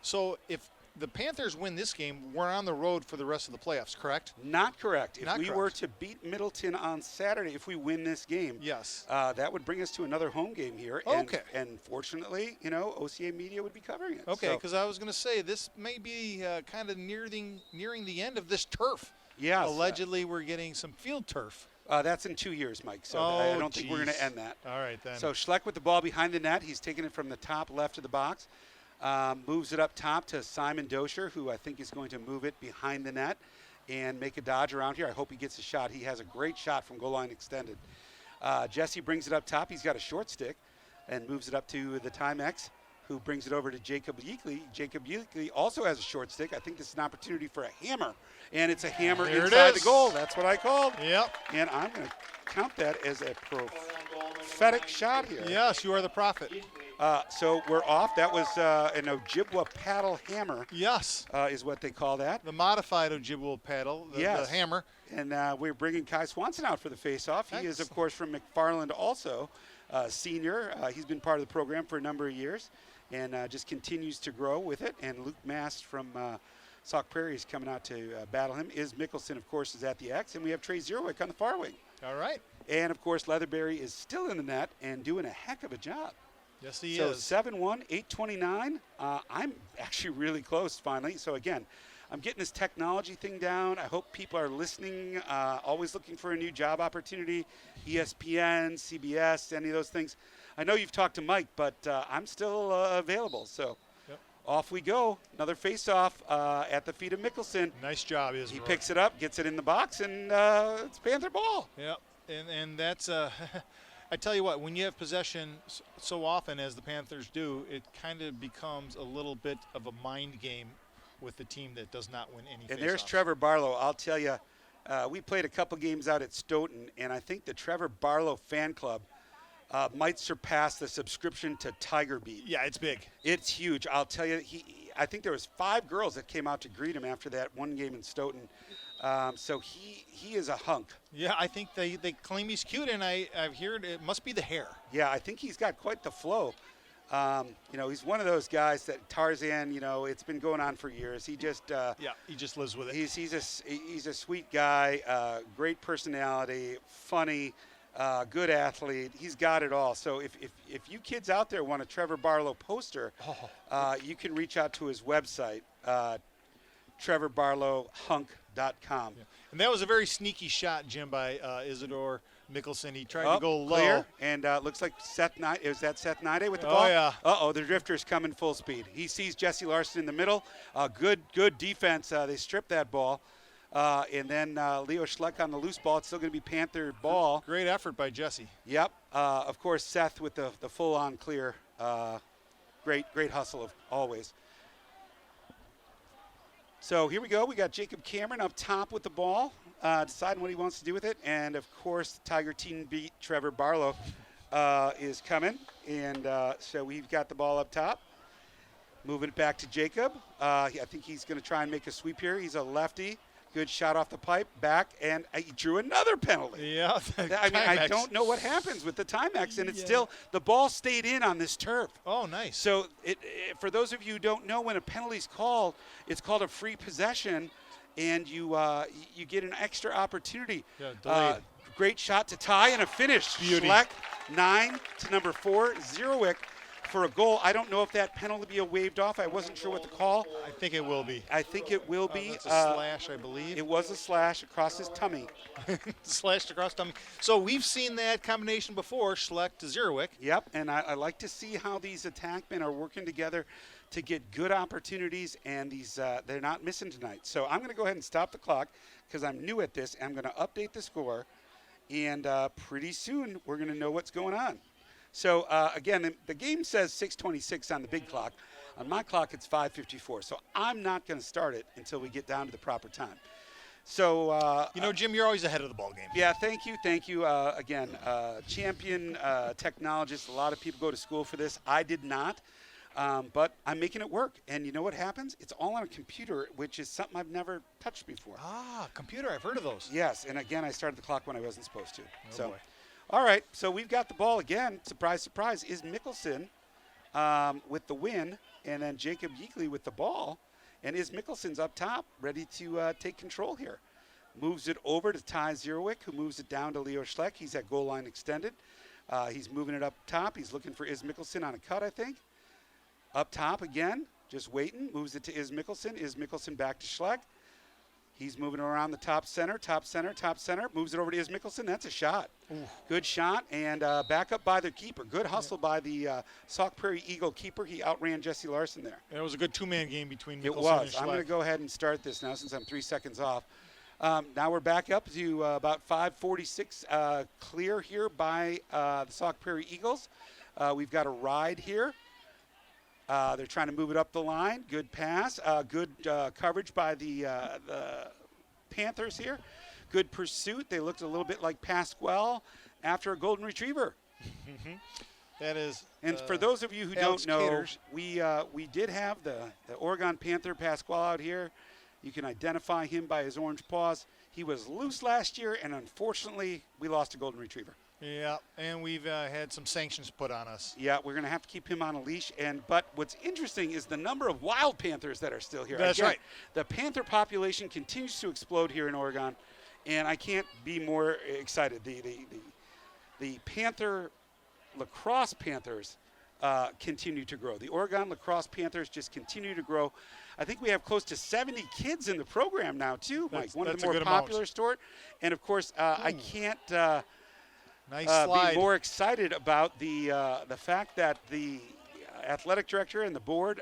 so if the Panthers win this game, we're on the road for the rest of the playoffs, correct? Not correct. If Not we correct. were to beat Middleton on Saturday, if we win this game, Yes. that would bring us to another home game here. Okay. And fortunately, OCA Media would be covering it. Okay, So, because I was going to say this may be kind of nearing the end of this turf. yes, Allegedly, we're getting some field turf. that's in 2 years, Mike. So I Oh, don't think we're going geez. to end that. All right, then. So Schleck with the ball behind the net. He's taking it from the top left of the box. Moves it up top to Simon Dosher, who I think is going to move it behind the net and make a dodge around here. I hope he gets a shot. He has a great shot from goal line extended. Jesse brings it up top. He's got a short stick and moves it up to the Timex, who brings it over to Jacob Yeakley. Jacob Yeakley also has a short stick. I think this is an opportunity for a hammer, and it's a hammer There it inside the is. goal. That's what I called. Yep. And I'm going to count that as a prophetic shot here. Yes, you are the prophet. So we're off. That was an Ojibwa paddle hammer, Yes. is what they call that. The modified Ojibwa paddle, the Yes. hammer. And we're bringing Kai Swanson out for the face-off. He is, of Excellent. course, from McFarland also, senior. He's been part of the program for a number of years and just continues to grow with it. And Luke Mast from Sauk Prairie is coming out to battle him. Mickelson, of course, is at the X. And we have Trey Zierwick on the far wing. All right. And, of course, Leatherberry is still in the net and doing a heck of a job. Yes, he So is. 7-1, 8:29. I'm actually really close finally. So again, I'm getting this technology thing down. I hope people are listening, always looking for a new job opportunity, ESPN, CBS, any of those things. I know you've talked to Mike, but I'm still available. So off we go. Another face-off at the feet of Mickelson. Nice job, Israel. He picks it up, gets it in the box, and it's Panther ball. Yep. And that's I tell you what, when you have possession so often as the Panthers do, it kind of becomes a little bit of a mind game with the team that does not win any And there's faceoffs. Trevor Barlow. I'll tell you, we played a couple games out at Stoughton, and I think the Trevor Barlow fan club might surpass the subscription to Tiger Beat. Yeah, it's big. It's huge. I'll tell you, I think there was 5 girls that came out to greet him after that one game in Stoughton. So he is a hunk. Yeah, I think they claim he's cute, and I've heard it must be the hair. Yeah, I think he's got quite the flow. He's one of those guys that Tarzan, it's been going on for years. He just he just lives with it. He's a sweet guy, great personality, funny, good athlete. He's got it all. So if you kids out there want a Trevor Barlow poster, you can reach out to his website, trevorbarlowhunk.com. Yeah. And that was a very sneaky shot, Jim, by Isidore Mickelson. He tried to go low. Clear, and looks like Seth Nide. Is that Seth Nide with the Oh, ball? yeah. Uh-oh, the drifter's coming full speed. He sees Jesse Larson in the middle. Good defense. They stripped that ball. And then Leo Schleck on the loose ball. It's still going to be Panther ball. Great effort by Jesse. Yep. Of course, Seth with the full-on clear. Great hustle always. So here we go. We got Jacob Cameron up top with the ball, deciding what he wants to do with it. And, of course, Tiger Teen Beat Trevor Barlow is coming. And so we've got the ball up top. Moving it back to Jacob. I think he's going to try and make a sweep here. He's a lefty. Good shot off the pipe, back, and he drew another penalty. Yeah. I don't know what happens with the Timex, and it's still – the ball stayed in on this turf. Oh, nice. So for those of you who don't know, when a penalty's called, it's called a free possession, and you get an extra opportunity. Yeah, delayed. Great shot to tie and a finish. Beauty. Schleck, 9 to number 4, Zerowick for a goal. I don't know if that penalty will be waved off. I wasn't sure what the call. I think it will be. I think it will be. That's a slash, I believe. It was a slash across his tummy. Slashed across tummy. So we've seen that combination before, Schleck to Zerowick. Yep, and I like to see how these attackmen are working together to get good opportunities, and they're not missing tonight. So I'm going to go ahead and stop the clock because I'm new at this. I'm going to update the score, and pretty soon we're going to know what's going on. So, again, the game says 6:26 on the big clock. On my clock, it's 5:54. So I'm not going to start it until we get down to the proper time. So, Jim, you're always ahead of the ball game. Yeah, thank you. Again, champion technologist. A lot of people go to school for this. I did not, but I'm making it work. And you know what happens? It's all on a computer, which is something I've never touched before. Ah, computer. I've heard of those. Yes, and again, I started the clock when I wasn't supposed to. Oh, boy. All right, so we've got the ball again. Surprise, surprise, is Mickelson with the win, and then Jacob Yeagley with the ball. And is Mickelson's up top, ready to take control here. Moves it over to Ty Zerowick, who moves it down to Leo Schleck. He's at goal line extended. He's moving it up top. He's looking for Is Mickelson on a cut, I think. Up top again, just waiting. Moves it to Is Mickelson. Is Mickelson back to Schleck. He's moving around the top center. Moves it over to Is Mickelson. That's a shot. Ooh. Good shot, and back up by the keeper. Good hustle by the Sauk Prairie Eagle keeper. He outran Jesse Larson there. It was a good two-man game between Mickelson and Schleck. It was. I'm going to go ahead and start this now since I'm 3 seconds off. Now we're back up to about 5:46 clear here by the Sauk Prairie Eagles. We've got a ride here. They're trying to move it up the line. Good pass. Good coverage by the Panthers here. Good pursuit. They looked a little bit like Pasquale after a golden retriever. That is. And for those of you who Alex don't know, Caters. we did have the Oregon Panther Pasquale out here. You can identify him by his orange paws. He was loose last year, and unfortunately, we lost a golden retriever. Yeah, and we've had some sanctions put on us. Yeah, we're going to have to keep him on a leash. But what's interesting is the number of wild panthers that are still here. That's right. The panther population continues to explode here in Oregon, and I can't be more excited. The Panther Lacrosse Panthers continue to grow. The Oregon Lacrosse Panthers just continue to grow. I think we have close to 70 kids in the program now, too, Mike. One of the more popular sport. And, of course, I can't be more excited about the fact that the athletic director and the board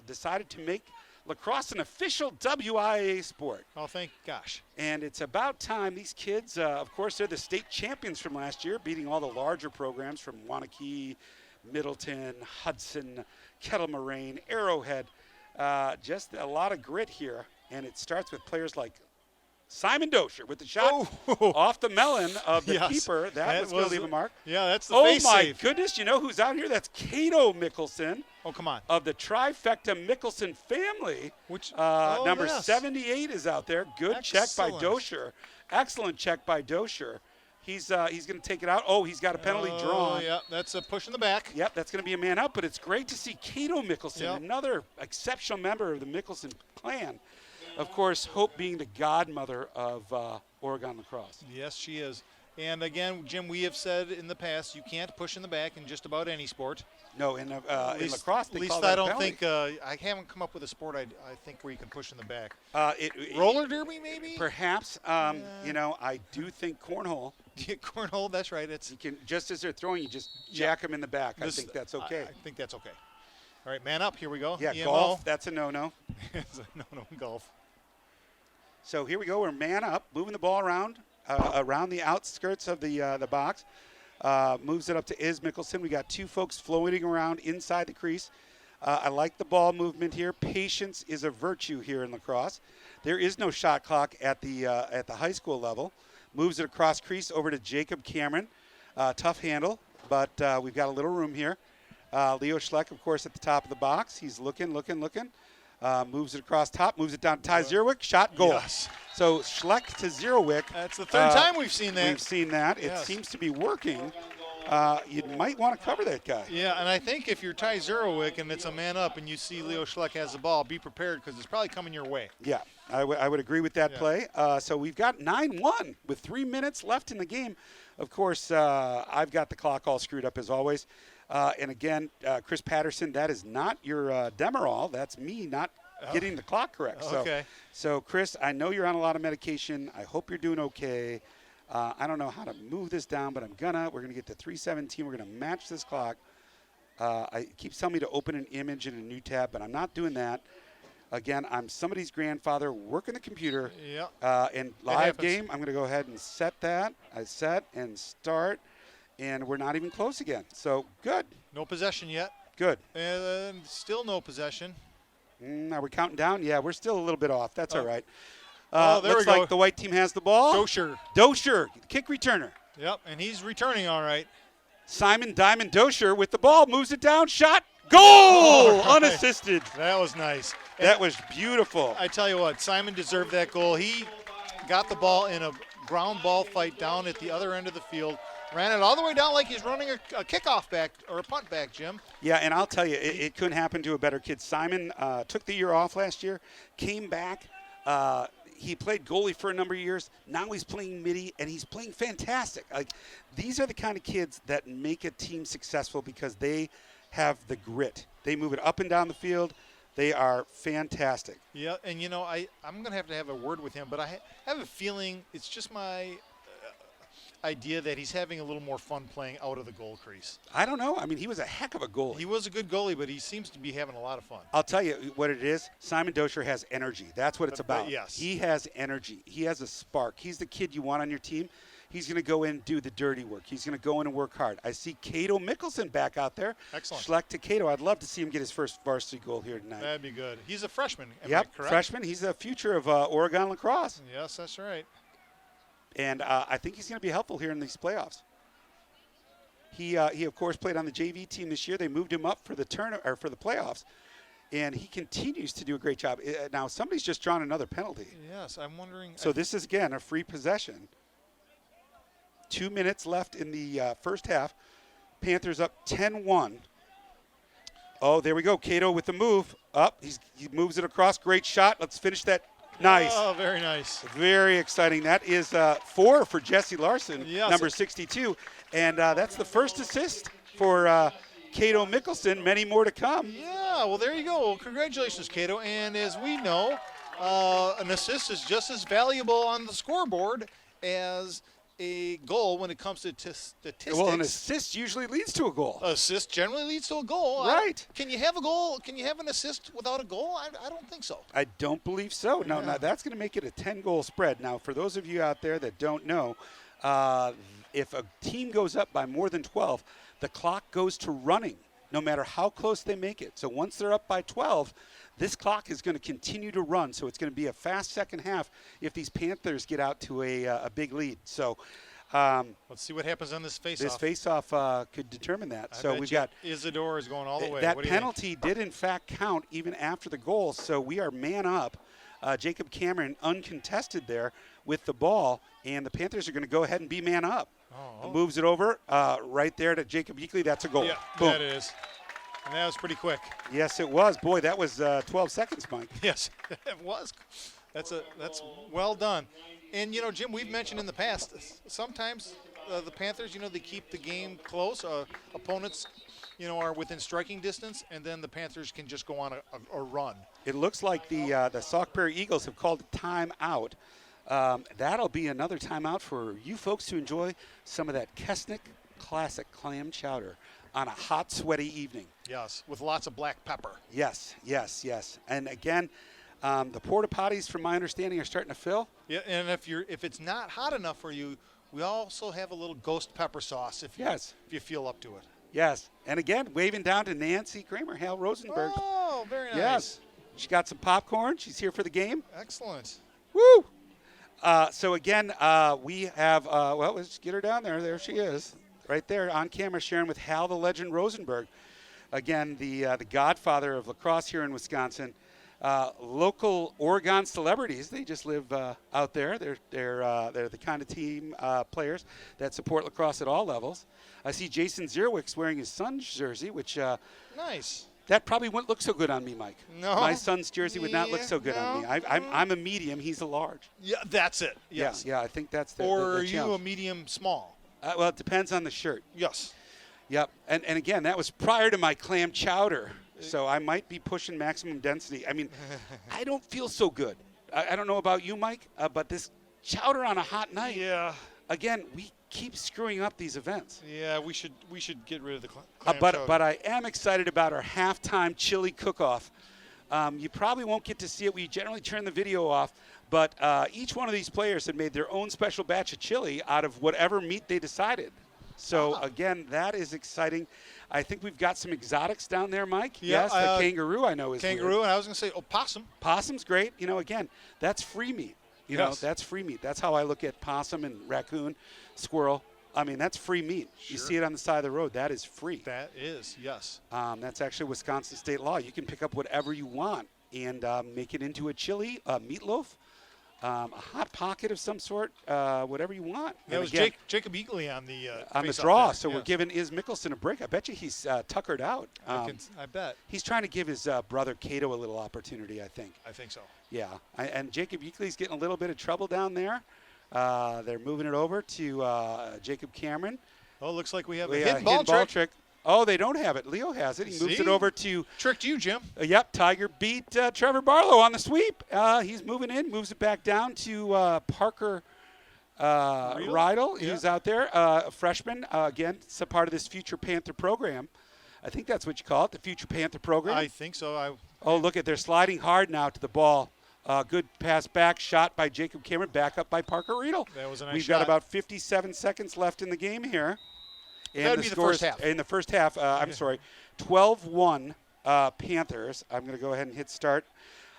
decided to make lacrosse an official WIAA sport. Oh, thank gosh. And it's about time. These kids, of course, they're the state champions from last year, beating all the larger programs from Wanakee, Middleton, Hudson, Kettle Moraine, Arrowhead. Just a lot of grit here. And it starts with players like Simon Dosher with the shot Oh. off the melon of the Yes. keeper. That was going to leave a mark. Yeah, that's the Oh, face my save. goodness. You know who's out here? That's Cato Mickelson Oh, come on. of the trifecta Mickelson family. Which Number yes. 78 is out there. Good check by Excellent. Dosher. Excellent check by Dosher. He's going to take it out. Oh, he's got a penalty drawn. Yeah, that's a push in the back. Yep, that's going to be a man up, but it's great to see Cato Mickelson, Yep. another exceptional member of the Mickelson clan. Of course, Hope being the godmother of Oregon lacrosse. Yes, she is. And again, Jim, we have said in the past you can't push in the back in just about any sport. No, in lacrosse, they At least call that I a don't penalty. think I haven't come up with a sport I think where you can push in the back. Roller Roller derby, maybe. perhaps. You know, I do think cornhole. Cornhole. That's right. It's You can just as they're throwing, you just jack them in the back. I think that's okay. I think that's okay. All right, man up. Here we go. Yeah, EMO. golf. That's a no-no. no, golf. So here we go. We're man up, moving the ball around the outskirts of the box. Moves it up to Iz Mickelson. We got two folks floating around inside the crease. I like the ball movement here. Patience is a virtue here in lacrosse. There is no shot clock at the high school level. Moves it across crease over to Jacob Cameron. Tough handle, but we've got a little room here. Leo Schleck, of course, at the top of the box. He's looking. Moves it across top, moves it down to Ty Zerwick, shot, goal. Yes. So Schleck to Zerwick. That's the third time we've seen that. We've seen that. Yes. It seems to be working. You might want to cover that guy. Yeah, and I think if you're Ty Zerwick and it's a man up and you see Leo Schleck has the ball, be prepared because it's probably coming your way. Yeah, I would agree with that Yeah. play. So we've got 9-1 with 3 minutes left in the game. Of course, I've got the clock all screwed up as always. And again, Chris Patterson, that is not your Demerol. That's me not getting the clock correct. Okay. So, Chris, I know you're on a lot of medication. I hope you're doing okay. I don't know how to move this down, but we're gonna get to 3:17. We're gonna match this clock. It keeps telling me to open an image in a new tab, but I'm not doing that. Again, I'm somebody's grandfather working the computer. Yeah. And live happens. game, I'm gonna go ahead and set that. I set and start, and we're not even close again. So good, No possession yet. good. And still no possession. Are we counting down? Yeah, we're still a little bit off. That's all right. there we looks go. like the white team has the ball. Dosher, kick returner. Yep, and he's returning all right. Simon Diamond Dosher with the ball, moves it down, shot, goal, All right. unassisted. That was nice. That was beautiful. I tell you what, Simon deserved that goal. He got the ball in a ground ball fight down at the other end of the field. Ran it all the way down like he's running a kickoff back or a punt back, Jim. Yeah, and I'll tell you, it couldn't happen to a better kid. Simon took the year off last year, came back. He played goalie for a number of years. Now he's playing midi, and he's playing fantastic. Like, these are the kind of kids that make a team successful because they have the grit. They move it up and down the field. They are fantastic. Yeah, and you know, I'm going to have a word with him, but I have a feeling it's just my idea that he's having a little more fun playing out of the goal crease. I don't know. I mean, he was a heck of a goalie. He was a good goalie, but he seems to be having a lot of fun. I'll tell you what it is. Simon Dosher has energy. That's what it's about. Yes. He has energy. He has a spark. He's the kid you want on your team. He's going to go in and do the dirty work. He's going to go in and work hard. I see Cato Mickelson back out there. Excellent. Schleck to Cato. I'd love to see him get his first varsity goal here tonight. That'd be good. He's a freshman, am I Yep, correct? freshman. He's the future of Oregon lacrosse. Yes, that's right. And I think he's going to be helpful here in these playoffs. He of course played on the JV team this year. They moved him up for the for the playoffs, and he continues to do a great job. Now somebody's just drawn another penalty. Yes, I'm wondering. So this is again a free possession. 2 minutes left in the first half. Panthers up 10-1. Oh, there we go. Cato with the move up. He moves it across. Great shot. Let's finish that. Nice. Oh, very nice. Very exciting. That is 4 for Jesse Larson, Yes. number 62. And that's the first assist for Cato Mickelson. Many more to come. Yeah, well, there you go. Well, congratulations, Cato. And as we know, an assist is just as valuable on the scoreboard as a goal when it comes to statistics. Well, an assist usually leads to a goal. Assist generally leads to a goal. Right. Can you have a goal? Can you have an assist without a goal? I don't think so. I don't believe so. No, Yeah. now that's going to make it a 10-goal spread. Now, for those of you out there that don't know, if a team goes up by more than 12, the clock goes to running. no matter how close they make it. So once they're up by 12, this clock is going to continue to run. So it's going to be a fast second half if these Panthers get out to a big lead. So let's see what happens on this face-off. This face-off could determine that. So we've got Isidore is going all the way. That penalty did in fact count even after the goal. So we are man up. Jacob Cameron uncontested there with the ball, and the Panthers are going to go ahead and be man up. Moves it over right there to Jacob Yeakley. That's a goal. Yeah, boom. that is. And that was pretty quick. Yes, it was. Boy, that was 12 seconds, Mike. Yes, it was. That's well done. And, you know, Jim, we've mentioned in the past, sometimes the Panthers, you know, they keep the game close. Opponents, you know, are within striking distance, and then the Panthers can just go on a run. It looks like the Sauk Prairie Eagles have called a timeout. That'll be another timeout for you folks to enjoy some of that Kesnick Classic clam chowder on a hot, sweaty evening. Yes, with lots of black pepper. Yes. And again, the porta potties, from my understanding, are starting to fill. Yeah, and if it's not hot enough for you, we also have a little ghost pepper sauce if you feel up to it. Yes, and again, waving down to Nancy Kramer, Hal Rosenberg. Oh, very nice. Yes, she got some popcorn. She's here for the game. Excellent. Woo! So again, we have, well, let's get her down there. There she is, right there on camera, sharing with Hal the Legend Rosenberg. Again, the godfather of lacrosse here in Wisconsin. Local Oregon celebrities. They just live out there. They're the kind of team players that support lacrosse at all levels. I see Jason Zierwick's wearing his son's jersey, which nice. That probably wouldn't look so good on me, Mike. No. My son's jersey would not look so good on me. I'm a medium. He's a large. Yeah, that's it. Yes. Yeah, I think that's the Or the are you challenge. a medium small? Well, it depends on the shirt. Yes. Yep. And again, that was prior to my clam chowder. So I might be pushing maximum density. I mean, I don't feel so good. I don't know about you, Mike, but this chowder on a hot night. Yeah. Again, we keep screwing up these events. Yeah, we should get rid of the clam but I am excited about our halftime chili cook-off. You probably won't get to see it. We generally turn the video off. But each one of these players had made their own special batch of chili out of whatever meat they decided. So, again, that is exciting. I think we've got some exotics down there, Mike. Yeah, yes, the kangaroo I know is kangaroo, weird. and I was going to say possum. Possum's great. You know, again, that's free meat. You know, Yes. that's free meat. That's how I look at possum and raccoon, squirrel. I mean, that's free meat. Sure. You see it on the side of the road. That is free. That is, yes. That's actually Wisconsin state law. You can pick up whatever you want and make it into a chili, meatloaf, a hot pocket of some sort, whatever you want. That And was again, Jacob Eagley on the face-off draw. there. So we're giving Iz Mickelson a break. I bet you he's tuckered out. I bet. He's trying to give his brother Cato a little opportunity, I think. I think so. Yeah, and Jacob Yeakley's getting a little bit of trouble down there. They're moving it over to Jacob Cameron. Oh, looks like we have a Hidden hidden ball trick. Oh, they don't have it. Leo has it. He moves See? it over to Tricked you, Jim. Yep, Tiger beat Trevor Barlow on the sweep. He's moving in, moves it back down to Parker Rydell. Yeah. He's out there, a freshman. Again, it's a part of this Future Panther program. I think that's what you call it, the Future Panther program. I think so. Oh, look at, they're sliding hard now to the ball. Good pass back, shot by Jacob Cameron, back up by Parker Rydell. That was a nice We've shot. got about 57 seconds left in the game here. And That'd be the score first is- half. In the first half, I'm sorry, 12-1 Panthers. I'm going to go ahead and hit start.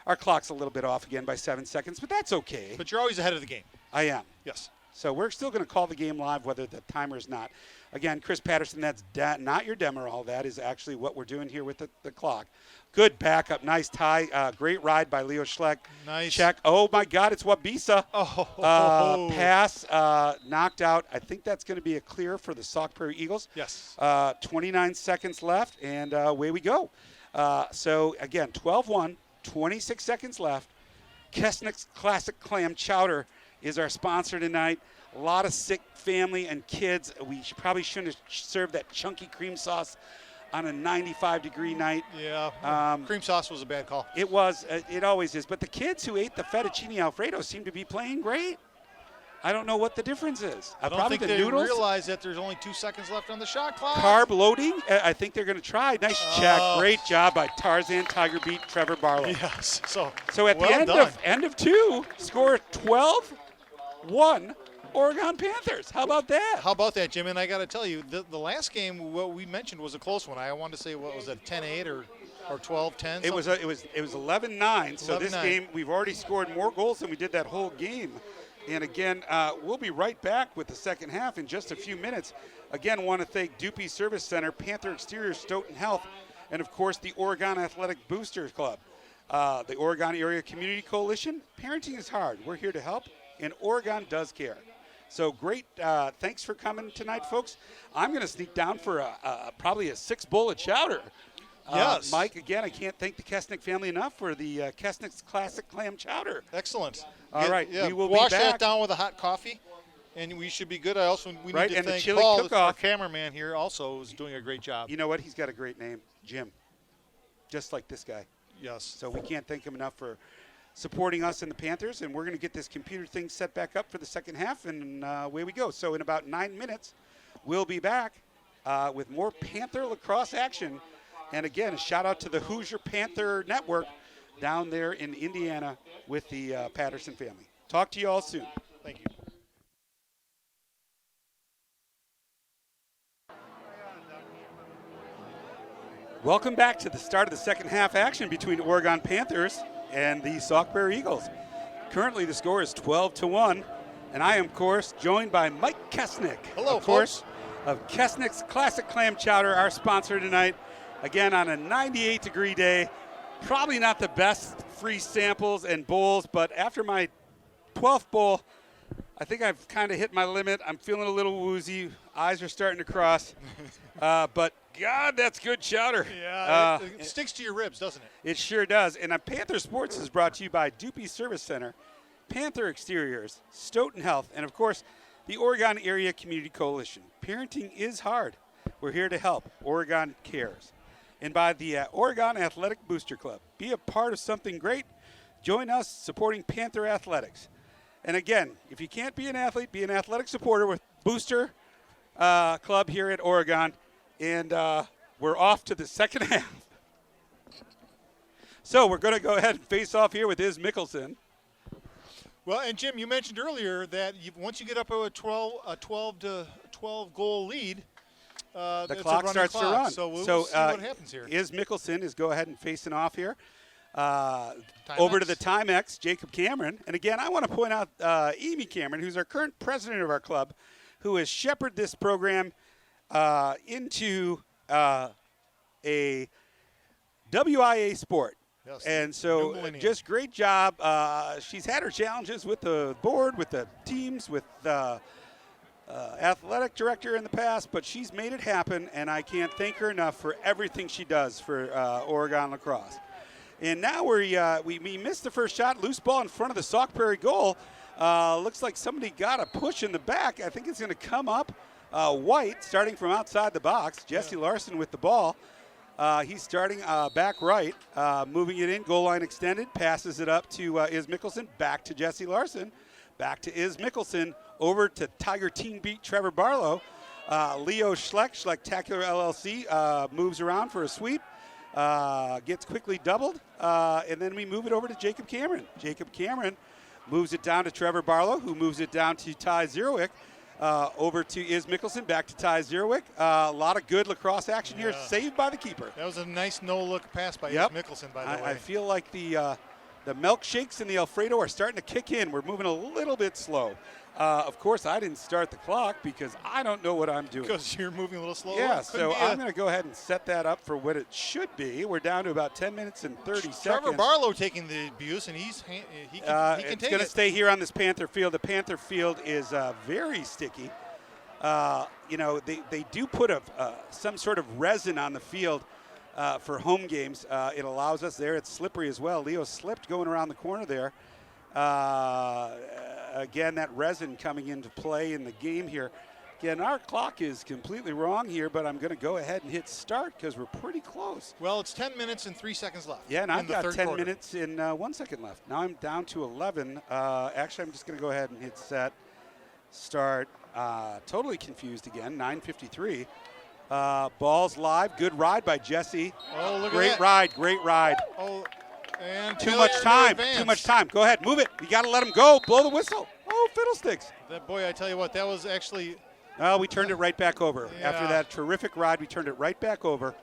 Our clock's a little bit off again by 7 seconds, but that's okay. But you're always ahead of the game. I am. Yes. So we're still going to call the game live whether the timer's not. Again, Chris Patterson, that's not your Demerol. That is actually what we're doing here with the clock. Good backup. Nice tie. Great ride by Leo Schleck. Nice. Check. Oh, my God, it's Wabisa. Oh. Pass knocked out. I think that's going to be a clear for the Sauk Prairie Eagles. Yes. 29 seconds left, and away we go. So, again, 12-1, 26 seconds left. Kesnick's Classic Clam Chowder is our sponsor tonight. A lot of sick family and kids. We probably shouldn't have served that chunky cream sauce on a 95-degree night. Yeah. Cream sauce was a bad call. It was. It always is. But the kids who ate the fettuccine Alfredo seem to be playing great. I don't know what the difference is. I don't Probably think the they noodles. realize that there's only 2 seconds left on the shot clock. Carb loading. I think they're going to try. Nice check. Great job by Tarzan Tiger beat Trevor Barlow. Yes. So So at well the done. end of two, score 12-1 Oregon Panthers. How about that? How about that, Jim? And I got to tell you, the last game, what we mentioned was a close one. I wanted to say, what was it, 10-8 or 12-10? It was 11-9. So this 11-9. game, we've already scored more goals than we did that whole game. And again, we'll be right back with the second half in just a few minutes. Again, want to thank Dupie Service Center, Panther Exterior, Stoughton Health, and of course the Oregon Athletic Boosters Club. The Oregon Area Community Coalition. Parenting is hard. We're here to help, and Oregon does care. So great. Thanks for coming tonight, folks. I'm going to sneak down for probably a 6-bullet chowder. Yes. Mike, again, I can't thank the Kesnick family enough for the Kesnick's Classic Clam Chowder. Excellent. All right, Yeah, we will wash be back. that down with a hot coffee, and we should be good. I also we Right, need to and the thank chili Paul, cook-off. our cameraman here, also is doing a great job. You know what? He's got a great name, Jim. Just like this guy. Yes. So we can't thank him enough for supporting us in the Panthers, and we're going to get this computer thing set back up for the second half, and away we go. So in about 9 minutes, we'll be back with more Panther lacrosse action. And again, a shout out to the Hoosier Panther Network down there in Indiana with the Patterson family. Talk to you all soon. Thank you. Welcome back to the start of the second half action between Oregon Panthers and the Sauk Prairie Eagles. Currently, the score is 12-1, and I am, of course, joined by Mike Kesnick. Hello, of course, of Kesnick's Classic Clam Chowder, our sponsor tonight. Again, on a 98-degree day, probably not the best free samples and bowls, but after my 12th bowl, I think I've kind of hit my limit. I'm feeling a little woozy. Eyes are starting to cross. But, God, that's good chowder. Yeah, it sticks to your ribs, doesn't it? It sure does. And Panther Sports is brought to you by Dupie Service Center, Panther Exteriors, Stoughton Health, and, of course, the Oregon Area Community Coalition. Parenting is hard. We're here to help. Oregon cares. And by the Oregon Athletic Booster Club. Be a part of something great. Join us supporting Panther Athletics. And again, if you can't be an athlete, be an athletic supporter with Booster Club here at Oregon. And we're off to the second half. So we're going to go ahead and face off here with Iz Mickelson. Well, and Jim, you mentioned earlier that once you get up to a 12 goal lead, The it's clock a running starts clock. to run. So we'll see what happens here. Iz Mickelson is go ahead and facing off here. Over to the Timex, Jacob Cameron. And again, I want to point out Amy Cameron, who's our current president of our club, who has shepherded this program into a WIA sport. Yes, And so just great job. She's had her challenges with the board, with the teams, with the athletic director in the past, but she's made it happen, and I can't thank her enough for everything she does for Oregon lacrosse. And now we missed the first shot, loose ball in front of the Sauk Prairie goal. Looks like somebody got a push in the back. I think it's going to come up. White starting from outside the box. Jesse Larson with the ball. He's starting back right, moving it in, goal line extended, passes it up to Iz Mickelson, back to Jesse Larson, back to Iz Mickelson, over to Tiger Teen Beat Trevor Barlow. Leo Schleck, Schlecktacular LLC, moves around for a sweep, gets quickly doubled, and then we move it over to Jacob Cameron. Jacob Cameron moves it down to Trevor Barlow, who moves it down to Ty Zerowick. Over to Iz Mickelson, back to Ty Zerowick. A lot of good lacrosse action here, saved by the keeper. That was a nice no-look pass by Iz Mickelson, by the way. I feel like the milkshakes and the Alfredo are starting to kick in. We're moving a little bit slow. Of course, I didn't start the clock because I don't know what I'm doing. Because you're moving a little slower? Yeah, so I'm going to go ahead and set that up for what it should be. We're down to about 10 minutes and 30 seconds. Trevor Barlow taking the abuse, and he can it's take it. going to stay here on this Panther field. The Panther field is very sticky. They do put some sort of resin on the field for home games. It allows us there. It's slippery as well. Leo slipped going around the corner there. Again, that resin coming into play in the game here. Again, our clock is completely wrong here, but I'm going to go ahead and hit start because we're pretty close. Well, it's 10 minutes and 3 seconds left. Yeah, and I've got 10 quarter. minutes and 1 second left. Now I'm down to 11. Actually, I'm just going to go ahead and hit set, start. Totally confused again, 9:53. Ball's live. Good ride by Jesse. Oh, look great at that. ride, great ride. Oh, and Too much time. Too much time. Go ahead, move it. You got to let him go. Blow the whistle. Oh, Oh, fiddlesticks. That boy, I tell you what, that was actually. Well, we turned it right back over. Yeah. After that terrific ride, we turned it right back over.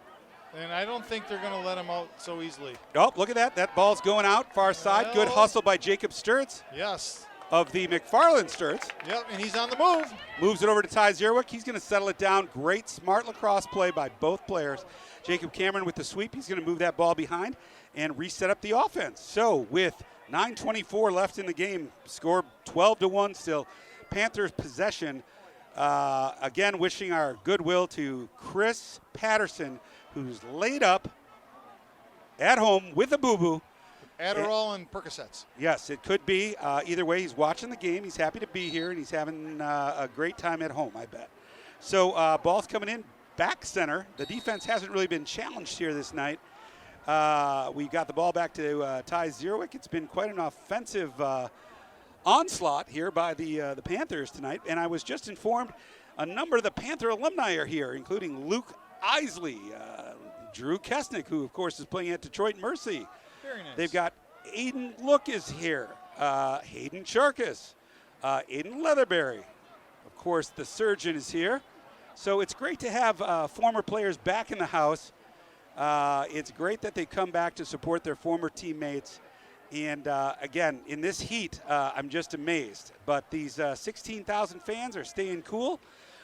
And I don't think they're going to let him out so easily. Oh, look at that. That ball's going out far side. Good hustle by Jacob Sturts Yes. of the McFarland Sturts. Yep, and he's on the move. Moves it over to Ty Zierwick. He's going to settle it down. Great, smart lacrosse play by both players. Jacob Cameron with the sweep. He's going to move that ball behind and reset up the offense. So with 9:24 left in the game, score 12-1 still. Panthers possession. Again, wishing our goodwill to Chris Patterson, who's laid up at home with a boo-boo. Adderall and Percocets. Yes, it could be. Either way, he's watching the game. He's happy to be here, and he's having a great time at home, I bet. So ball's coming in back center. The defense hasn't really been challenged here this night. We got the ball back to Ty Zierwick. It's been quite an offensive onslaught here by the Panthers tonight, and I was just informed a number of the Panther alumni are here, including Luke Isley, Drew Kesnick, who, of course, is playing at Detroit Mercy. Very nice. They've got Aiden Look is here, Hayden Charkis, Aiden Leatherberry. Of course, the surgeon is here. So it's great to have former players back in the house. It's great that they come back to support their former teammates. And, again, in this heat, I'm just amazed. But these 16,000 fans are staying cool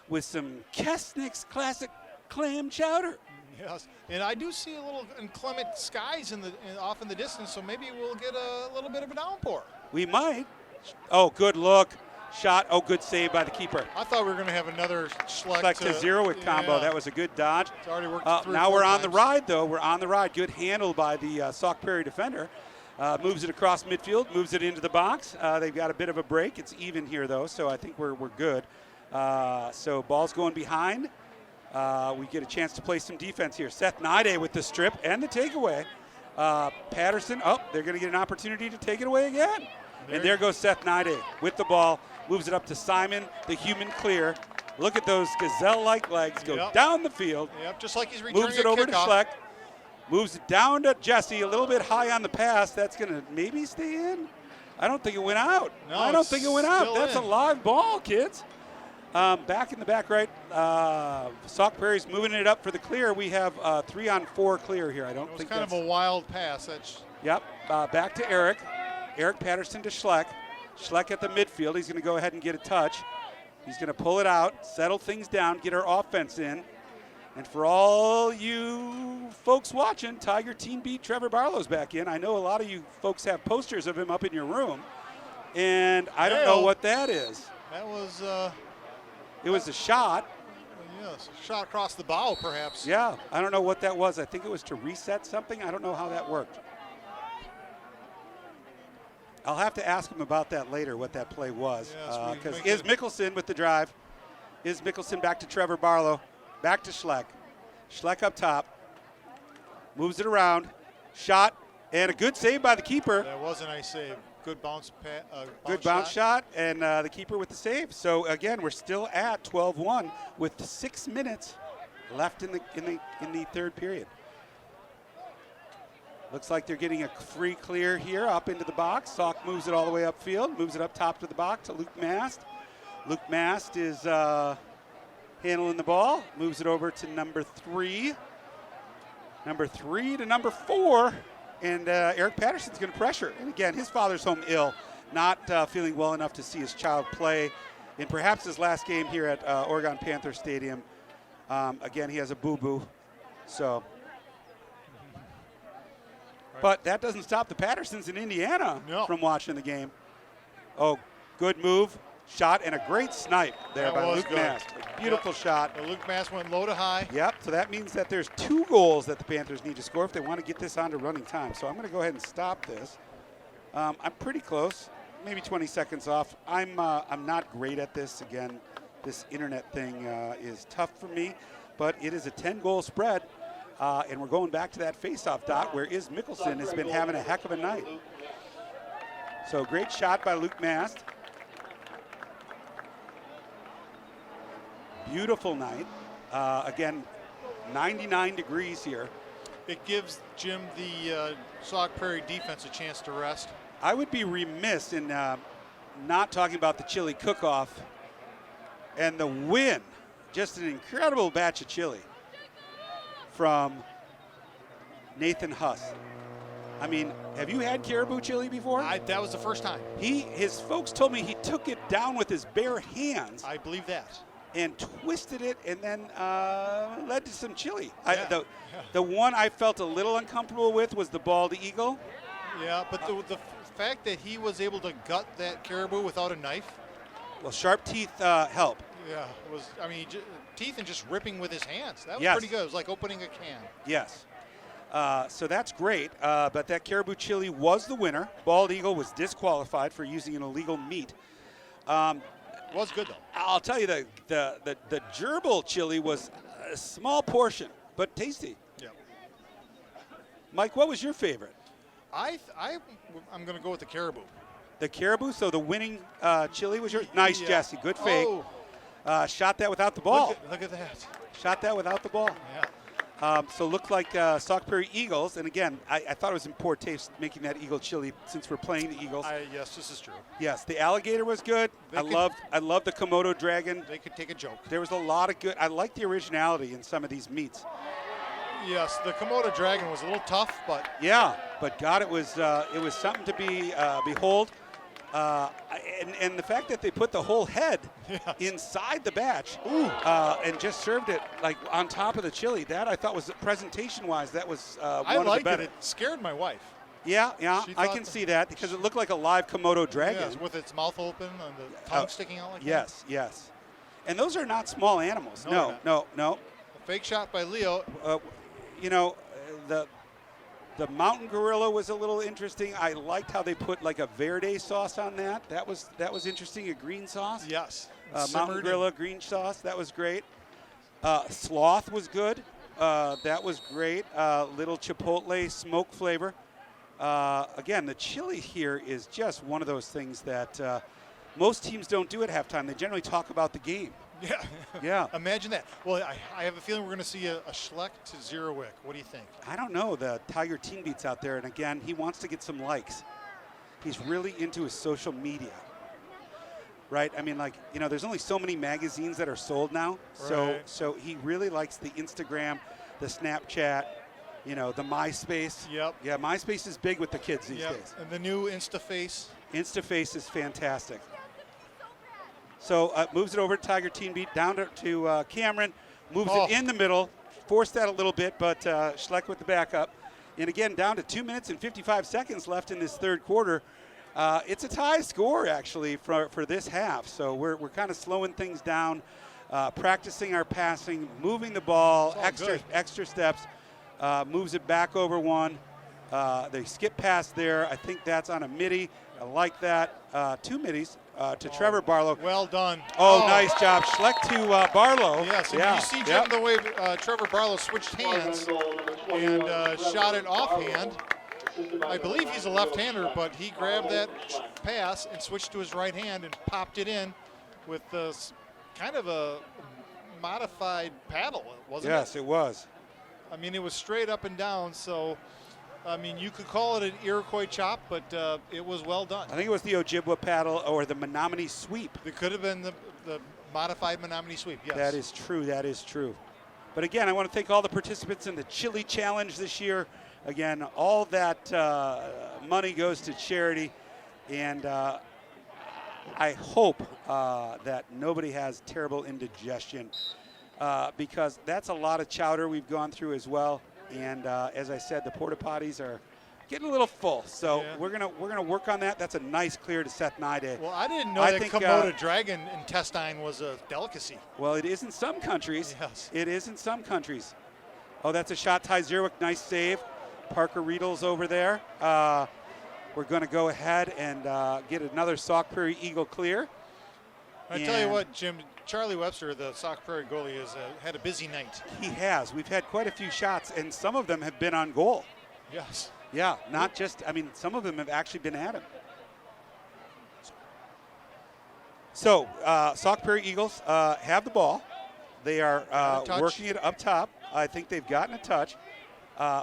with some Kesnick's Classic Clam Chowder. Yes, and I do see a little inclement skies off in the distance, so maybe we'll get a little bit of a downpour. We might. Oh, good look. Shot. Oh, good save by the keeper. I thought we were going to have another Schleck to Zierwick combo. That was a good dodge. It's already worked now we're on the ride, though. We're on the ride. Good handle by the Sauk Prairie defender. Moves it across midfield, moves it into the box. They've got a bit of a break. It's even here, though, so I think we're good. So ball's going behind. We get a chance to play some defense here. Seth Nide with the strip and the takeaway. Patterson, they're going to get an opportunity to take it away again. There goes Seth Nide with the ball. Moves it up to Simon, the human clear. Look at those gazelle-like legs go down the field. Yep, just like he's returning Moves it over to kickoff. Schleck. Moves it down to Jesse, a little bit high on the pass. That's going to maybe stay in. I don't think it went out. No, I don't think it went out. still That's in. a live ball, kids. Back in the back right, Sauk Prairie's moving it up for the clear. We have 3-on-4 clear here. I don't It was think kind that's... of a wild pass. Yep, back to Eric. Eric Patterson to Schleck. Schleck at the midfield. He's going to go ahead and get a touch. He's going to pull it out, settle things down, get our offense in. And for all you folks watching, Tiger Team beat Trevor Barlow's back in. I know a lot of you folks have posters of him up in your room. And I don't know what that is. That was... It was a shot. Yes, a shot across the bow, perhaps. Yeah, I don't know what that was. I think it was to reset something. I don't know how that worked. I'll have to ask him about that later, what that play was. Because is Mickelson with the drive. Is Mickelson back to Trevor Barlow. Back to Schleck. Schleck up top. Moves it around. Shot. And a good save by the keeper. That was a nice save. Good bounce shot. And the keeper with the save. So, again, we're still at 12-1 with 6 minutes left in the third period. Looks like they're getting a free clear here up into the box. Sauk moves it all the way upfield, moves it up top to the box to Luke Mast. Luke Mast is handling the ball, moves it over to number 3. Number 3 to number 4, and Eric Patterson's going to pressure. And again, his father's home ill, not feeling well enough to see his child play in perhaps his last game here at Oregon Panther Stadium. Again, he has a boo-boo, so... But that doesn't stop the Pattersons in Indiana from watching the game. Oh, good move, shot, and a great snipe there by Luke Mast. A beautiful shot. Luke Mast went low to high. Yep, so that means that there's 2 goals that the Panthers need to score if they want to get this on to running time. So I'm going to go ahead and stop this. I'm pretty close, maybe 20 seconds off. I'm not great at this. Again, this internet thing is tough for me, but it is a 10-goal spread. And we're going back to that faceoff dot where Is Mickelson has been having a heck of a night. So great shot by Luke Mast. Beautiful night. Again, 99 degrees here. It gives Jim the Sauk Prairie defense a chance to rest. I would be remiss in not talking about the chili cook-off and the win. Just an incredible batch of chili from Nathan Huss. I mean, have you had caribou chili before? That was the first time. His folks told me he took it down with his bare hands. I believe that. And twisted it, and then led to some chili. Yeah. The one I felt a little uncomfortable with was the bald eagle. Yeah, but the fact that he was able to gut that caribou without a knife. Well, sharp teeth help. Yeah, teeth and just ripping with his hands. That was Yes. pretty good. It was like opening a can. Yes. So that's great. But that caribou chili was the winner. Bald eagle was disqualified for using an illegal meat. It was good though. I'll tell you, the gerbil chili was a small portion, but tasty. Yeah. Mike, what was your favorite? I'm going to go with the caribou. The caribou, so the winning chili was yours? Nice, Yeah. Jesse, good fake. Oh, Shot that without the ball. look at that. Shot that without the ball. Yeah. So looked like Sauk Prairie Eagles, and again, I thought it was in poor taste making that eagle chili since we're playing the Eagles. Yes, this is true. Yes, the alligator was good. I love the Komodo dragon. They could take a joke. There was a lot of good. I like the originality in some of these meats. Yes, the Komodo dragon was a little tough, but Yeah, but God, it was something to behold. And the fact that they put the whole head inside the batch and just served it like on top of the chili, that I thought was presentation-wise, that was I one of the liked better. it. It scared my wife. Yeah, She I thought can that- see that because it looked like a live Komodo dragon. Yes, with its mouth open and the tongue sticking out like that. Yes. And those are not small animals. No, No. A fake shot by Leo. The mountain gorilla was a little interesting. I liked how they put like a verde sauce on that. That was interesting, a green sauce. Yes. Mountain Simmered gorilla green sauce. That was great. Sloth was good. That was great. Little chipotle smoke flavor. Again, the chili here is just one of those things that most teams don't do at halftime. They generally talk about the game. Yeah. Yeah. Imagine that. Well, I have a feeling we're going to see a Schleck to Zerowick. What do you think? I don't know. The Tiger Teen Beat's out there, and again, he wants to get some likes. He's really into his social media, right? I mean, there's only so many magazines that are sold now, Right. so he really likes the Instagram, the Snapchat, the MySpace. Yep. Yeah, MySpace is big with the kids these days. And the new InstaFace. InstaFace is fantastic. So moves it over to Tiger Teen Beat, down to Cameron, moves it in the middle, forced that a little bit, but Schleck with the backup. And again, down to 2 minutes and 55 seconds left in this third quarter. It's a tie score, actually, for this half. So we're kind of slowing things down, practicing our passing, moving the ball, extra steps, moves it back over one. They skip past there. I think that's on a midi. I like that. 2 middies. To Trevor Barlow. Well done. Oh, nice job. Schleck to Barlow. Yes, and you see, Jim, the way Trevor Barlow switched hands and shot it offhand. I believe he's a left-hander, but he grabbed that pass and switched to his right hand and popped it in with kind of a modified paddle, wasn't it? Yes, it was. I mean, it was straight up and down, so I mean, you could call it an Iroquois chop, but it was well done. I think it was the Ojibwa paddle or the Menominee sweep. It could have been the modified Menominee sweep, yes. That is true. But again, I want to thank all the participants in the Chili Challenge this year. Again, all that money goes to charity, and I hope that nobody has terrible indigestion because that's a lot of chowder we've gone through as well. And as I said, the porta potties are getting a little full, so we're gonna work on that. That's a nice clear to Seth Nide. Well, I didn't know that Komodo dragon intestine was a delicacy. Well, it is in some countries. Yes. It is in some countries. Oh, that's a shot. Ty Zerwick, nice save. Parker Riedels over there. We're going to go ahead and get another Sauk Prairie Eagle clear. I tell you what, Jim, Charlie Webster, the Sauk Prairie goalie, has had a busy night. He has. We've had quite a few shots, and some of them have been on goal. Yes. Yeah, not just, some of them have actually been at him. So, Sauk Prairie Eagles have the ball. They are working it up top. I think they've gotten a touch.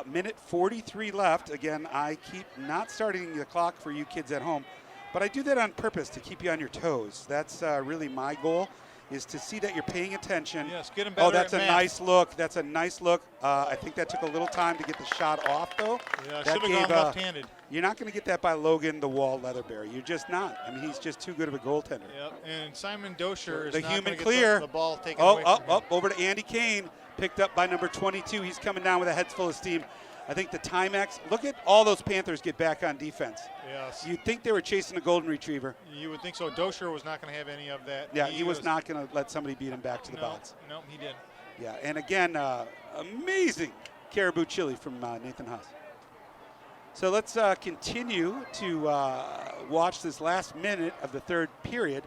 Minute 43 left. Again, I keep not starting the clock for you kids at home. But I do that on purpose to keep you on your toes. That's really my goal, is to see that you're paying attention. Yes, get him better. Oh, that's at a math. nice look. That's a nice look. I think that took a little time to get the shot off, though. Yeah, That should have gone left-handed. You're not going to get that by Logan the Wall Leatherberry. You're just not. I mean, he's just too good of a goaltender. Yep, and Simon Dosher is The not human gonna clear. get the ball taken away from him. Over to Andy Kane. Picked up by number 22. He's coming down with a head full of steam. I think the Timex, look at all those Panthers get back on defense. Yes. You'd think they were chasing a golden retriever. You would think so. Dosher was not going to have any of that. Yeah, he was not going to let somebody beat him back to the box. No, he didn't. Yeah, and again, amazing caribou chili from Nathan Huss. So let's continue to watch this last minute of the third period.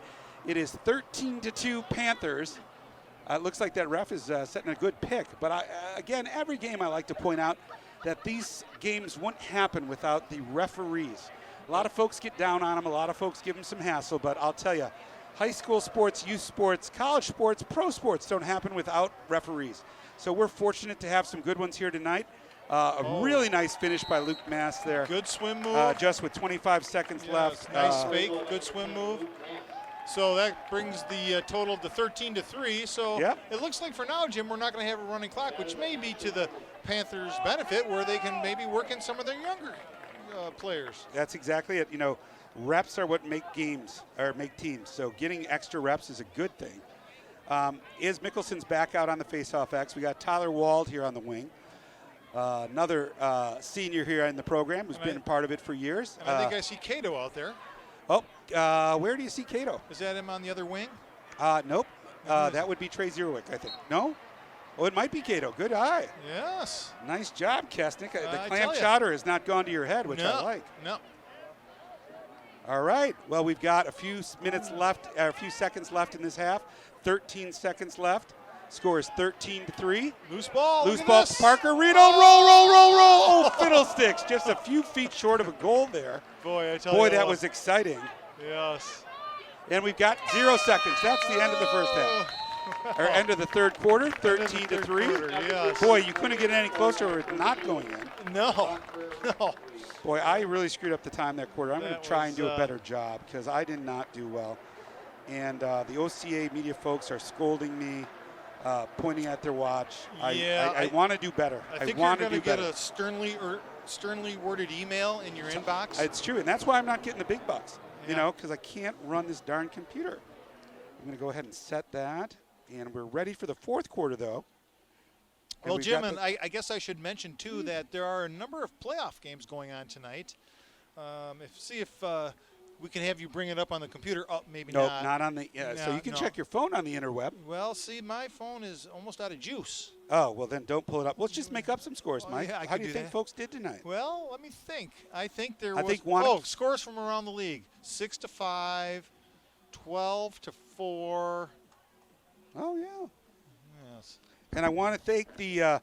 It is 13-2 Panthers. It looks like that ref is setting a good pick. But again, every game I like to point out that these games wouldn't happen without the referees. A lot of folks get down on them. A lot of folks give them some hassle. But I'll tell you, high school sports, youth sports, college sports, pro sports don't happen without referees. So we're fortunate to have some good ones here tonight. A really nice finish by Luke Mass there. Good swim move. Just with 25 seconds left. Nice fake. Good swim move. So that brings the total to 13-3. So it looks like for now, Jim, we're not going to have a running clock, which may be to the Panthers' benefit, where they can maybe work in some of their younger players. That's exactly it. You know, reps are what make games or make teams. So getting extra reps is a good thing. Is Mickelson's back out on the faceoff X? We got Tyler Wald here on the wing. Another senior here in the program who's been a part of it for years. And I think I see Cato out there. Where do you see Cato? Is that him on the other wing? Nope. That would be Trey Zierwick, I think. No? Oh, it might be Cato. Good eye. Yes. Nice job, Kestnick. The I clam tell ya. chowder has not gone to your head, which I like. No. All right. Well, we've got a few minutes left, a few seconds left in this half. 13 seconds left. Score is 13-3. Loose ball. Loose look at ball. this. Parker Rito. Roll. Oh, fiddlesticks. Just a few feet short of a goal there. Boy, I tell you. Boy, that what. was exciting. Yes. And we've got 0 seconds. That's the end of the first half. Or end of the third quarter, 13-3. Yes. Boy, you couldn't get any closer with not going in. No. Boy, I really screwed up the time that quarter. I'm going to That try and do was, a better job because I did not do well. And the OCA media folks are scolding me, pointing at their watch. I want to do better. I think you're going to get a sternly worded email in your inbox. It's true, and that's why I'm not getting the big bucks, you know, because I can't run this darn computer. I'm going to go ahead and set that. And we're ready for the fourth quarter, though. Well, Jim, and I guess I should mention, too, that there are a number of playoff games going on tonight. See if we can have you bring it up on the computer. Oh, maybe nope, not. not on the so you can check your phone on the interweb. Well, see, my phone is almost out of juice. Oh, well, then don't pull it up. Let's just make up some scores, Mike. Yeah, How do you think folks did tonight? Well, let me think. I think there I was think scores from around the league. 6-5, 12-4. Oh, yeah. Yes. And I want to thank the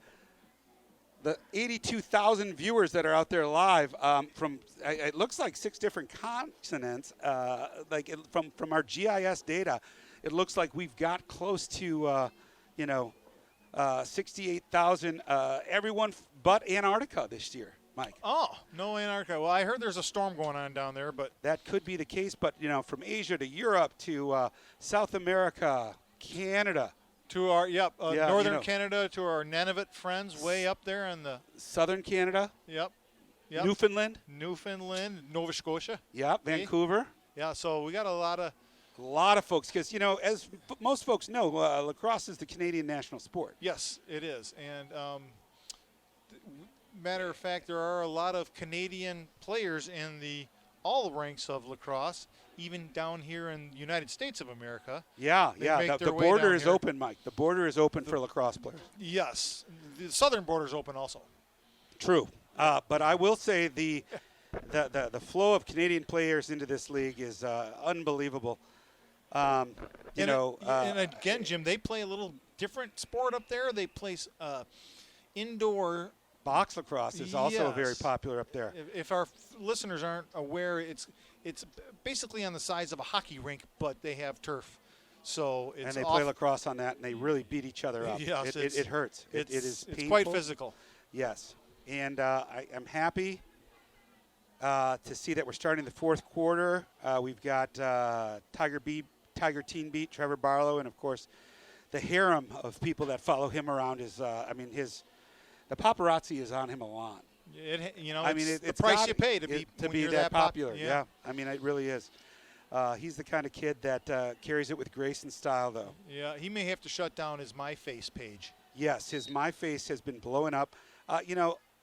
82,000 viewers that are out there live from it looks like 6 different continents. From our GIS data, it looks like we've got close to 68,000. Everyone but Antarctica this year, Mike. Oh, no Antarctica. Well, I heard there's a storm going on down there, but that could be the case. But from Asia to Europe to South America, Canada. To our northern Canada, to our Nunavut friends way up there in the southern Canada. Yep. Newfoundland, Nova Scotia. Yep. Vancouver. Yeah. So we got a lot of folks because as most folks know, lacrosse is the Canadian national sport. Yes, it is, and matter of fact, there are a lot of Canadian players in all the ranks of lacrosse. Even down here in the United States of America. Yeah. The border is open, Mike. The border is open for lacrosse players. Yes. The southern border is open also. True. But I will say the flow of Canadian players into this league is unbelievable. And again, Jim, they play a little different sport up there. They play indoor. Box lacrosse is also very popular up there. If our listeners aren't aware, it's basically on the size of a hockey rink, but they have turf. So it's and they play lacrosse on that, and they really beat each other up. Yes, it hurts. It is painful. It's quite physical. Yes, and I'm happy to see that we're starting the fourth quarter. We've got Tiger Teen Beat, Trevor Barlow, and, of course, the harem of people that follow him around is, the paparazzi is on him a lot. It's the price you pay to be that popular. Yeah. It really is. He's the kind of kid that carries it with grace and style, though. Yeah, he may have to shut down his MyFace page. Yes, his MyFace has been blowing up.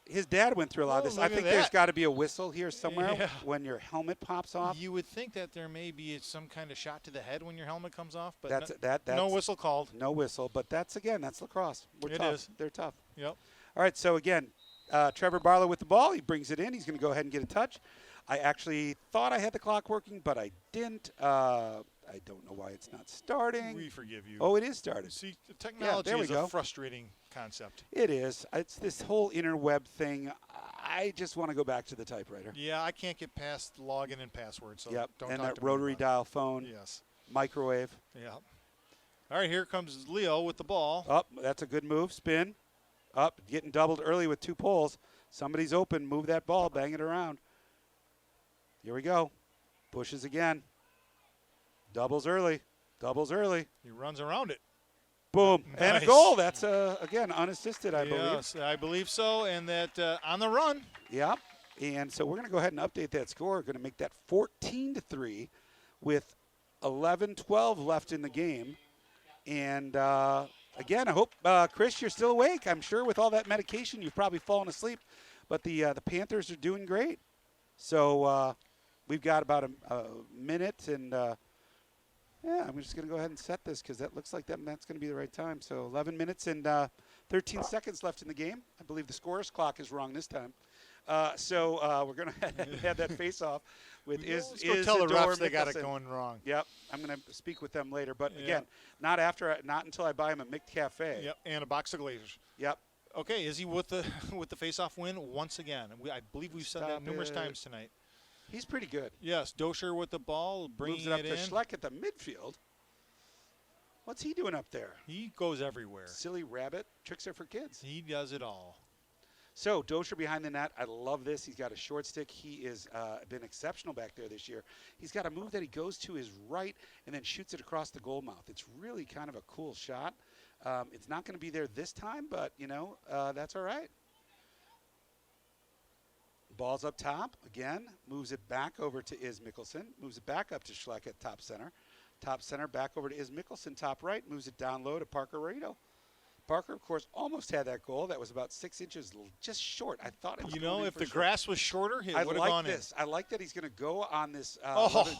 His dad went through a lot of this. I think that. there's got to be a whistle here somewhere when your helmet pops off. You would think that there may be some kind of shot to the head when your helmet comes off, but that's no whistle called. No whistle, but that's lacrosse. We're it tough. is. They're tough. Yep. All right, so again, Trevor Barlow with the ball. He brings it in. He's going to go ahead and get a touch. I actually thought I had the clock working, but I didn't. I don't know why it's not starting. We forgive you. Oh, it is started. See, the technology is a frustrating concept. It is. It's this whole interweb thing. I just want to go back to the typewriter. Yeah, I can't get past login and password, so don't and talk that to me rotary about dial phone. Yes. Microwave. Yeah. All right, here comes Leo with the ball. Up, that's a good move. Spin. Up, getting doubled early with 2 poles. Somebody's open. Move that ball. Bang it around. Here we go. Pushes again. Doubles early. He runs around it. Boom. Nice. And a goal. That's, again, unassisted, I believe. Yes, I believe so. And that on the run. Yep. And so we're going to go ahead and update that score. We're going to make that 14-3 with 11-12 left in the game. And, again, I hope, Chris, you're still awake. I'm sure with all that medication you've probably fallen asleep. But the Panthers are doing great. So we've got about a minute and I'm just going to go ahead and set this because that looks like that's going to be the right time. So 11 minutes and 13 seconds left in the game. I believe the scorer's clock is wrong this time. So we're going to have that face-off with Let's go tell the refs they got it going wrong. Yep, I'm going to speak with them later. But, again, not until I buy him a Mick Cafe. Yep, and a box of Glazers. Yep. Okay, is he with the face-off win once again? I believe we've said that numerous times tonight. He's pretty good. Yes, Dosher with the ball, bringing Moves it up in. to Schleck at the midfield. What's he doing up there? He goes everywhere. Silly rabbit. Tricks are for kids. He does it all. So, Dosher behind the net. I love this. He's got a short stick. He has been exceptional back there this year. He's got a move that he goes to his right and then shoots it across the goal mouth. It's really kind of a cool shot. It's not going to be there this time, but, that's all right. Ball's up top. Again, moves it back over to Iz Mickelson. Moves it back up to Schleck at top center. Top center back over to Iz Mickelson, top right. Moves it down low to Parker Rado. Parker, of course, almost had that goal. That was about 6 inches, just short. I thought it was if the grass was shorter, it would have gone in. I like that he's going to go on this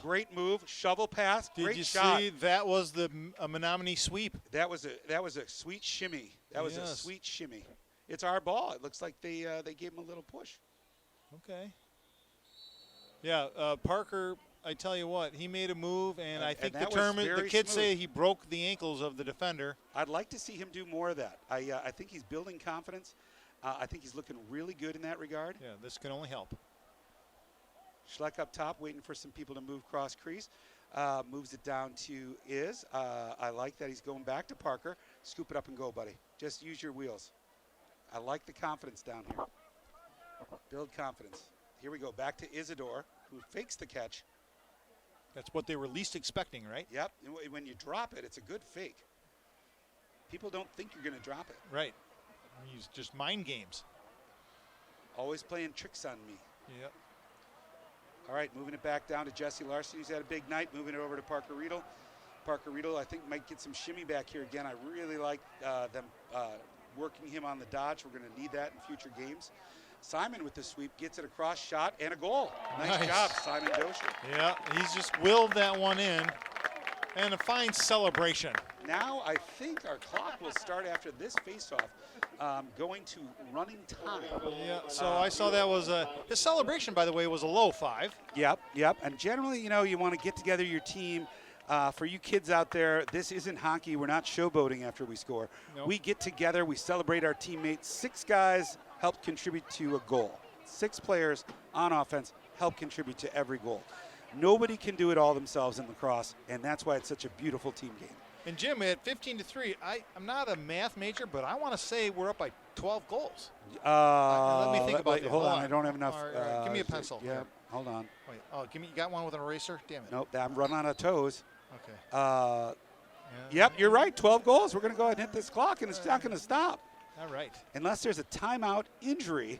great move, shovel pass, great shot. Did you see that was a Menominee sweep? That was a sweet shimmy. A sweet shimmy. It's our ball. It looks like they gave him a little push. Okay. Yeah, Parker, I tell you what, he made a move, and I think the kids say he broke the ankles of the defender. I'd like to see him do more of that. I think he's building confidence. I think he's looking really good in that regard. Yeah, this can only help. Schleck up top, waiting for some people to move cross crease. Moves it down to Iz. I like that he's going back to Parker. Scoop it up and go, buddy. Just use your wheels. I like the confidence down here. Build confidence. Here we go. Back to Isidore, who fakes the catch. That's what they were least expecting, right? Yep. And when you drop it, it's a good fake. People don't think you're going to drop it. Right. He's just mind games. Always playing tricks on me. Yep. All right, moving it back down to Jesse Larson, who's had a big night. Moving it over to Parker Riedel. Parker Riedel, I think, might get some shimmy back here again. I really like them working him on the dodge. We're going to need that in future games. Simon with the sweep gets it across, shot, and a goal. Nice job, Simon Dosher. Yeah, he's just willed that one in. And a fine celebration. Now I think our clock will start after this faceoff, going to running time. Yeah, so I saw that was his celebration, by the way, was a low 5. Yep. And generally, you want to get together your team. For you kids out there, this isn't hockey. We're not showboating after we score. Nope. We get together, we celebrate our teammates. 6 guys help contribute to a goal. 6 players on offense help contribute to every goal. Nobody can do it all themselves in lacrosse, and that's why it's such a beautiful team game. And Jim, at 15-3, I'm not a math major, but I want to say we're up by 12 goals. Let me think about wait, that. hold on. I don't have enough. All right, give me a pencil. Yeah, hold on. Wait. Oh, give me. You got one with an eraser? Damn it. Nope, I'm running out of toes. Okay. Yeah. Yeah. Yep, you're right. 12 goals. We're going to go ahead and hit this clock, and it's not going to stop All right. unless there's a timeout injury.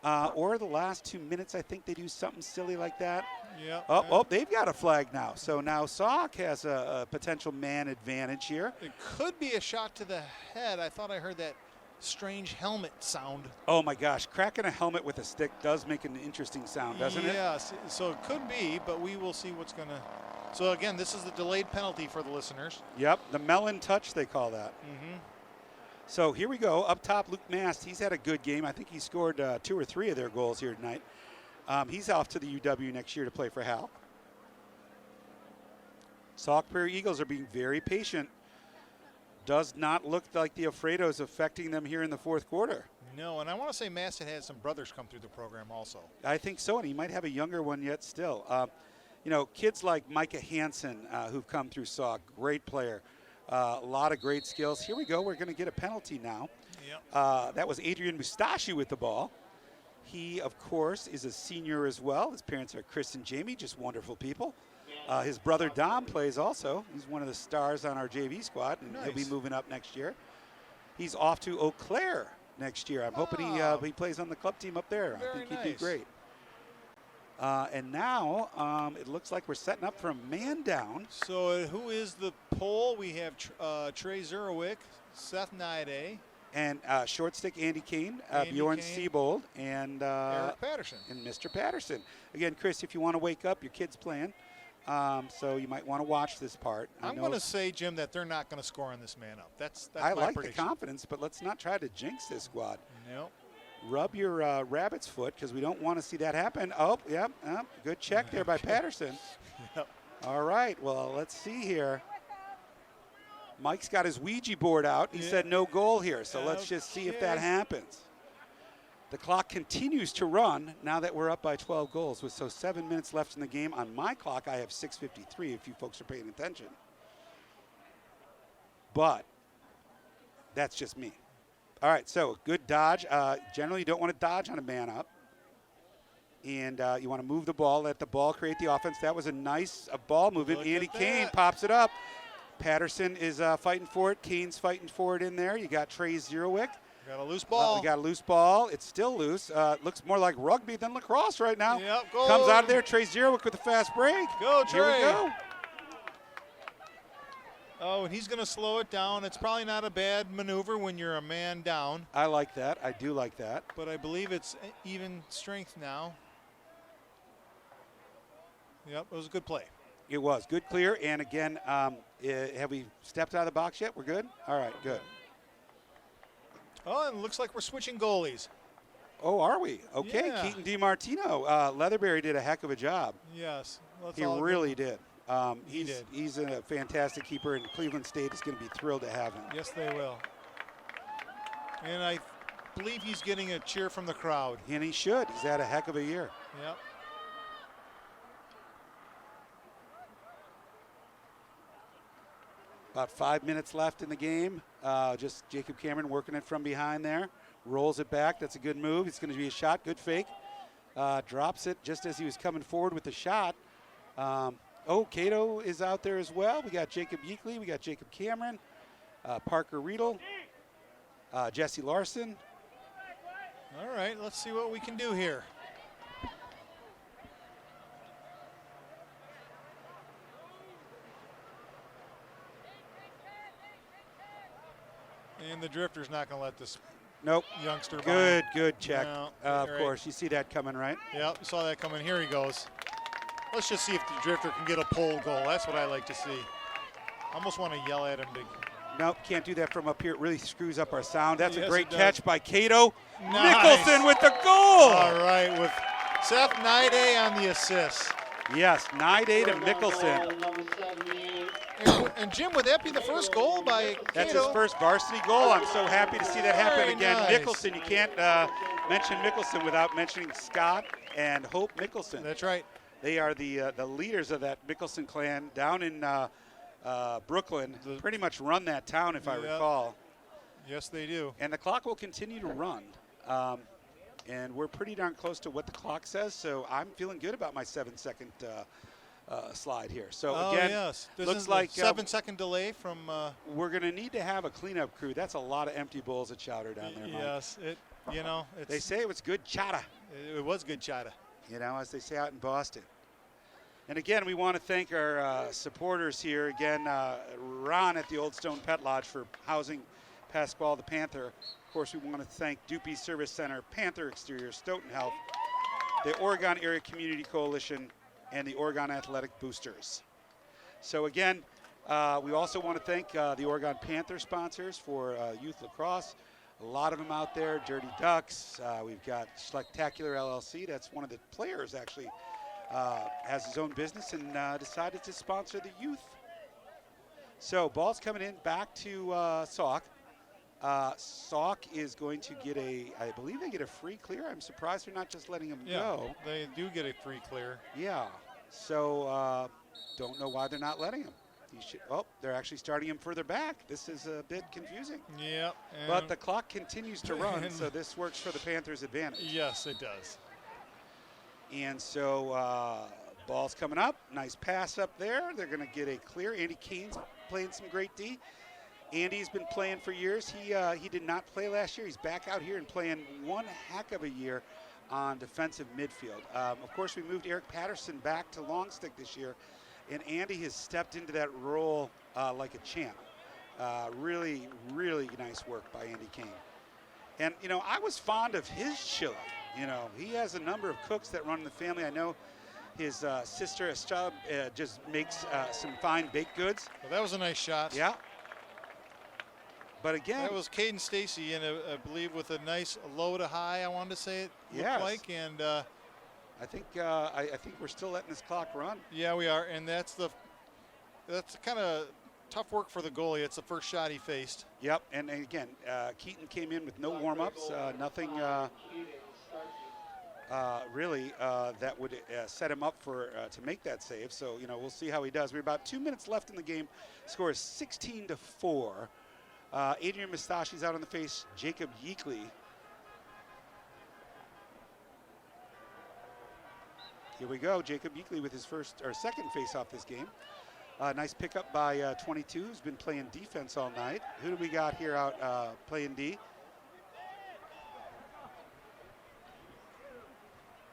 Or the last 2 minutes, I think they do something silly like that. Yeah. Oh, they've got a flag now. So now Sauk has a potential man advantage here. It could be a shot to the head. I thought I heard that strange helmet sound. Oh my gosh, cracking a helmet with a stick does make an interesting sound, doesn't it? Yes. So it could be, but we will see what's going to. So again, this is the delayed penalty for the listeners. Yep, the melon touch, they call that. Mm-hmm. So here we go. Up top, Luke Mast. He's had a good game. I think he scored 2 or 3 of their goals here tonight. He's off to the UW next year to play for Hal. Sauk Prairie Eagles are being very patient. Does not look like the Alfredo's affecting them here in the fourth quarter. No, and I want to say Maston had some brothers come through the program also. I think so, and he might have a younger one yet still. You know, kids like Micah Hansen who've come through Sauk, great player. A lot of great skills. Here we go. We're going to get a penalty now. Yep. That was Adrian Mustachi with the ball. He, of course, is a senior as well. His parents are Chris and Jamie, just wonderful people. His brother Dom plays also. He's one of the stars on our JV squad, and he'll be moving up next year. He's off to Eau Claire next year. I'm hoping he plays on the club team up there. I think he'd do great. And now it looks like we're setting up for a man down. So who is the pole? We have Trey Zurowick, Seth Nide, and short stick Andy Kane, Bjorn Kane, Siebold, and Eric Patterson. And Mr. Patterson. Again, Chris, if you want to wake up, your kid's playing. So you might want to watch this part. I'm going to say, Jim, that they're not going to score on this man up. That's I my like prediction. the confidence, but let's not try to jinx this squad. No. Rub your rabbit's foot because we don't want to see that happen. Oh, yep, good check there by Patterson. Yep. All right, well, let's see here. Mike's got his Ouija board out. He said no goal here, so let's just see if that happens. The clock continues to run now that we're up by 12 goals. With 7 minutes left in the game. On my clock, I have 6:53 if you folks are paying attention. But that's just me. All right, so good dodge. Generally, you don't want to dodge on a man up. And you want to move the ball, let the ball create the offense. That was a nice ball movement. Look Andy at Kane that. pops it up. Patterson is fighting for it. Kane's fighting for it in there. You got Trey Zerowick. Got a loose ball. We got a loose ball. It's still loose. Looks more like rugby than lacrosse right now. Yep, goal. Comes out of there. Trey Zerowick with a fast break. Go, Trey. Here we go. Oh, and he's going to slow it down. It's probably not a bad maneuver when you're a man down. I like that. I do like that. But I believe it's even strength now. Yep, it was a good play. It was. Good clear. And again, have we stepped out of the box yet? We're good? All right, good. Oh, and it looks like we're switching goalies. Oh, are we? Okay, Yeah. Keaton DiMartino. Leatherberry did a heck of a job. Yes. He really did. He did. He's a fantastic keeper, and Cleveland State is going to be thrilled to have him. Yes, they will. And I believe he's getting a cheer from the crowd. And he should. He's had a heck of a year. Yep. About 5 minutes left in the game. Just Jacob Cameron working it from behind there. Rolls it back. That's a good move. It's going to be a shot. Good fake. Drops it just as he was coming forward with the shot. Cato is out there as well. We got Jacob Yeakley. We got Jacob Cameron. Parker Riedel. Jesse Larson. All right, let's see what we can do here. And the drifter's not going to let this youngster by. Good check. No, of right. course, you see that coming, right? Yep, saw that coming. Here he goes. Let's just see if the drifter can get a pole goal. That's what I like to see. Almost want to yell at him. Nope, can't do that from up here. It really screws up our sound. That's Yes, a great it does. catch by Cato. Nice. Nicholson with the goal. All right, with Seth Nide on the assist. Yes, Nide to Mickelson. Number 78. And Jim, would that be the first goal by That's Cato? his first varsity goal. I'm so happy to see that happen Very again. nice. Mickelson, you can't mention Mickelson without mentioning Scott and Hope Mickelson. That's right. They are the leaders of that Mickelson clan down in Brooklyn. Pretty much run that town, if I Yep. recall. Yes, they do. And the clock will continue to run. And we're pretty darn close to what the clock says, so I'm feeling good about my 7-second slide here. So again, yes. looks like 7-second delay from. We're going to need to have a cleanup crew. That's a lot of empty bowls of chowder down there, Mike. Yes, They say it was good chowder. It was good chowder. As they say out in Boston. And again, we want to thank our supporters here. Again, Ron at the Old Stone Pet Lodge for housing Pasquale the Panther. Of course, we want to thank Dupuy Service Center, Panther Exterior, Stoughton Health, the Oregon Area Community Coalition, and the Oregon Athletic Boosters. So again, we also want to thank the Oregon Panther sponsors for youth lacrosse. A lot of them out there, Dirty Ducks. We've got Spectacular LLC. That's one of the players actually has his own business and decided to sponsor the youth. So ball's coming in back to Sauk. Sauk is going to get I believe they get a free clear. I'm surprised they're not just letting him go. They do get a free clear. Yeah. So don't know why they're not letting him. They're actually starting him further back. This is a bit confusing. Yep. But the clock continues to run, so this works for the Panthers' advantage. Yes, it does. And so ball's coming up. Nice pass up there. They're going to get a clear. Andy Kane's playing some great D. Andy's been playing for years. He did not play last year. He's back out here and playing one heck of a year on defensive midfield. Of course, we moved Eric Patterson back to long stick this year, and Andy has stepped into that role like a champ. Really, really nice work by Andy Kane. And, I was fond of his chili. He has a number of cooks that run in the family. I know his sister Estelle just makes some fine baked goods. Well, that was a nice shot. Yeah. But again, that was Caden Stacy, and I believe with a nice low to high, I wanted to say it looked like. And I think we're still letting this clock run. Yeah, we are, and that's kind of tough work for the goalie. It's the first shot he faced. Yep, and again, Keaton came in with no warm-ups, nothing really that would set him up for to make that save. So we'll see how he does. We're about 2 minutes left in the game. Score is 16-4. Adrian Mustachi's out on the face. Jacob Yeakley. Here we go. Jacob Yeakley with his second face-off this game. Nice pickup by 22, who's been playing defense all night. Who do we got here out playing D?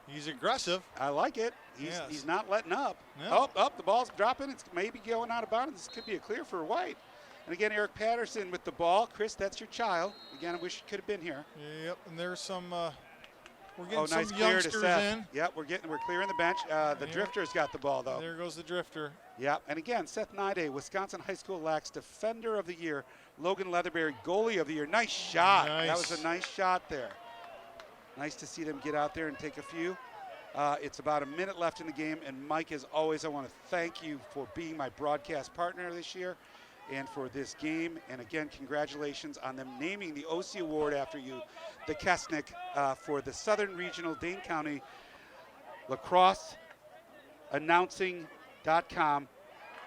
He's aggressive. I like it. He's not letting up. No. The ball's dropping. It's maybe going out of bounds. This could be a clear for White. And again, Eric Patterson with the ball. Chris, that's your child. Again, I wish you could have been here. Yep, and there's some. We're getting nice some clear youngsters to Seth. in. Yep, we're clearing the bench. The Drifter's got the ball though. There goes the Drifter. Yep, and again, Seth Nide, Wisconsin High School Lax Defender of the Year. Logan Leatherberry, Goalie of the Year. Nice shot. Nice. That was a nice shot there. Nice to see them get out there and take a few. It's about a minute left in the game, and Mike, as always, I want to thank you for being my broadcast partner this year and for this game. And again, congratulations on them naming the OC Award after you, the Kesnick, for the Southern Regional Dane County Lacrosse Announcing.com.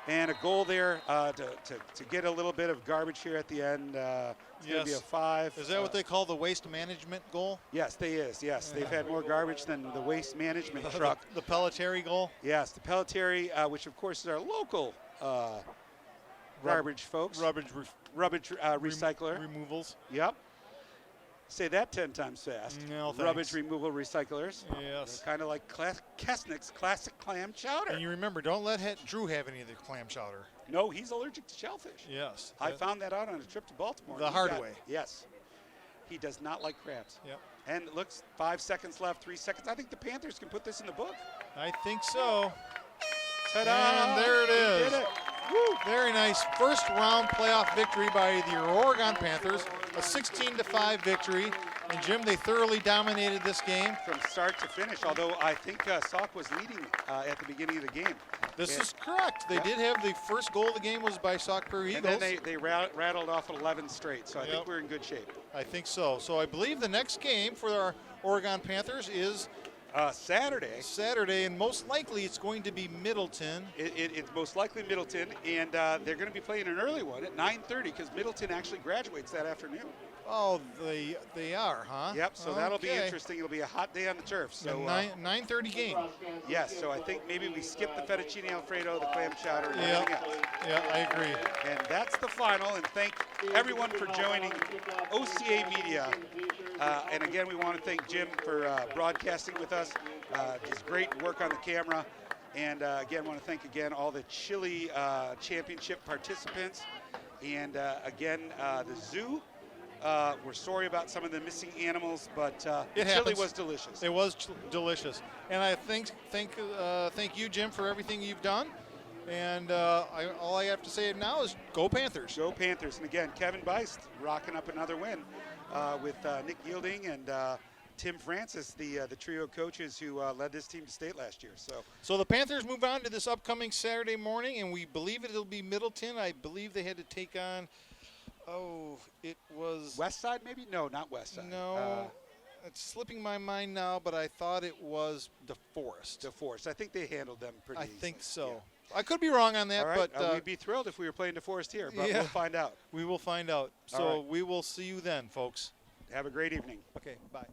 And a goal there to get a little bit of garbage here at the end. It's going to be a 5. Is that what they call the waste management goal? Yes, they is. Yes, they've had more garbage than the waste management truck. The Pelletieri goal? Yes, the Pelletieri, which of course is our local garbage folks. Rubbish recycler. Removals. Yep. Say that 10 times fast. No, thanks. Rubbish removal recyclers. Yes. Kind of like Kesnick's classic clam chowder. And you remember, don't let Drew have any of the clam chowder. No, he's allergic to shellfish. Yes. I found that out on a trip to Baltimore. The hard way. Yes. He does not like crabs. Yep. And it looks 5 seconds left, 3 seconds. I think the Panthers can put this in the book. I think so. Ta-da! And there it is. Did it. Woo. Very nice first round playoff victory by the Oregon Panthers, a 16-5 victory. And Jim, they thoroughly dominated this game from start to finish, although I think Sauk was leading at the beginning of the game. This is correct. They did have the first goal of the game was by Sauk Prairie Eagles. And then they rattled off 11 straight, so I think we're in good shape. I think so. So I believe the next game for our Oregon Panthers is Saturday. and most likely it's going to be Middleton. It's most likely Middleton, and they're going to be playing an early one at 9:30 because Middleton actually graduates that afternoon. Oh, they are, huh? Yep, so that'll be Okay. interesting. It'll be a hot day on the turf. So A 9:30 game. yes, so I think maybe we skip the fettuccine alfredo, the clam chowder, and everything else. Yeah, I agree. And that's the final, and thank everyone for joining OCA Media. And again, we want to thank Jim for broadcasting with us. His great work on the camera. And again, want to thank all the Chili Championship participants. And again, the zoo. We're sorry about some of the missing animals, but the chili happens. was delicious. It was delicious, and I thank you, Jim, for everything you've done. And all I have to say now is go Panthers. Go Panthers! And again, Kevin Beist rocking up another win with Nick Yielding and Tim Francis, the trio of coaches who led this team to state last year. So the Panthers move on to this upcoming Saturday morning, and we believe it'll be Middleton. I believe they had to take on. Oh, it was West Side, maybe? No, not West Side. No, it's slipping my mind now, but I thought it was DeForest. DeForest. I think they handled them pretty I easily. think so. Yeah. I could be wrong on that, All right. but we'd be thrilled if we were playing DeForest here, but yeah. we'll find out. We will find out. All So right. we will see you then, folks. Have a great evening. Okay, bye.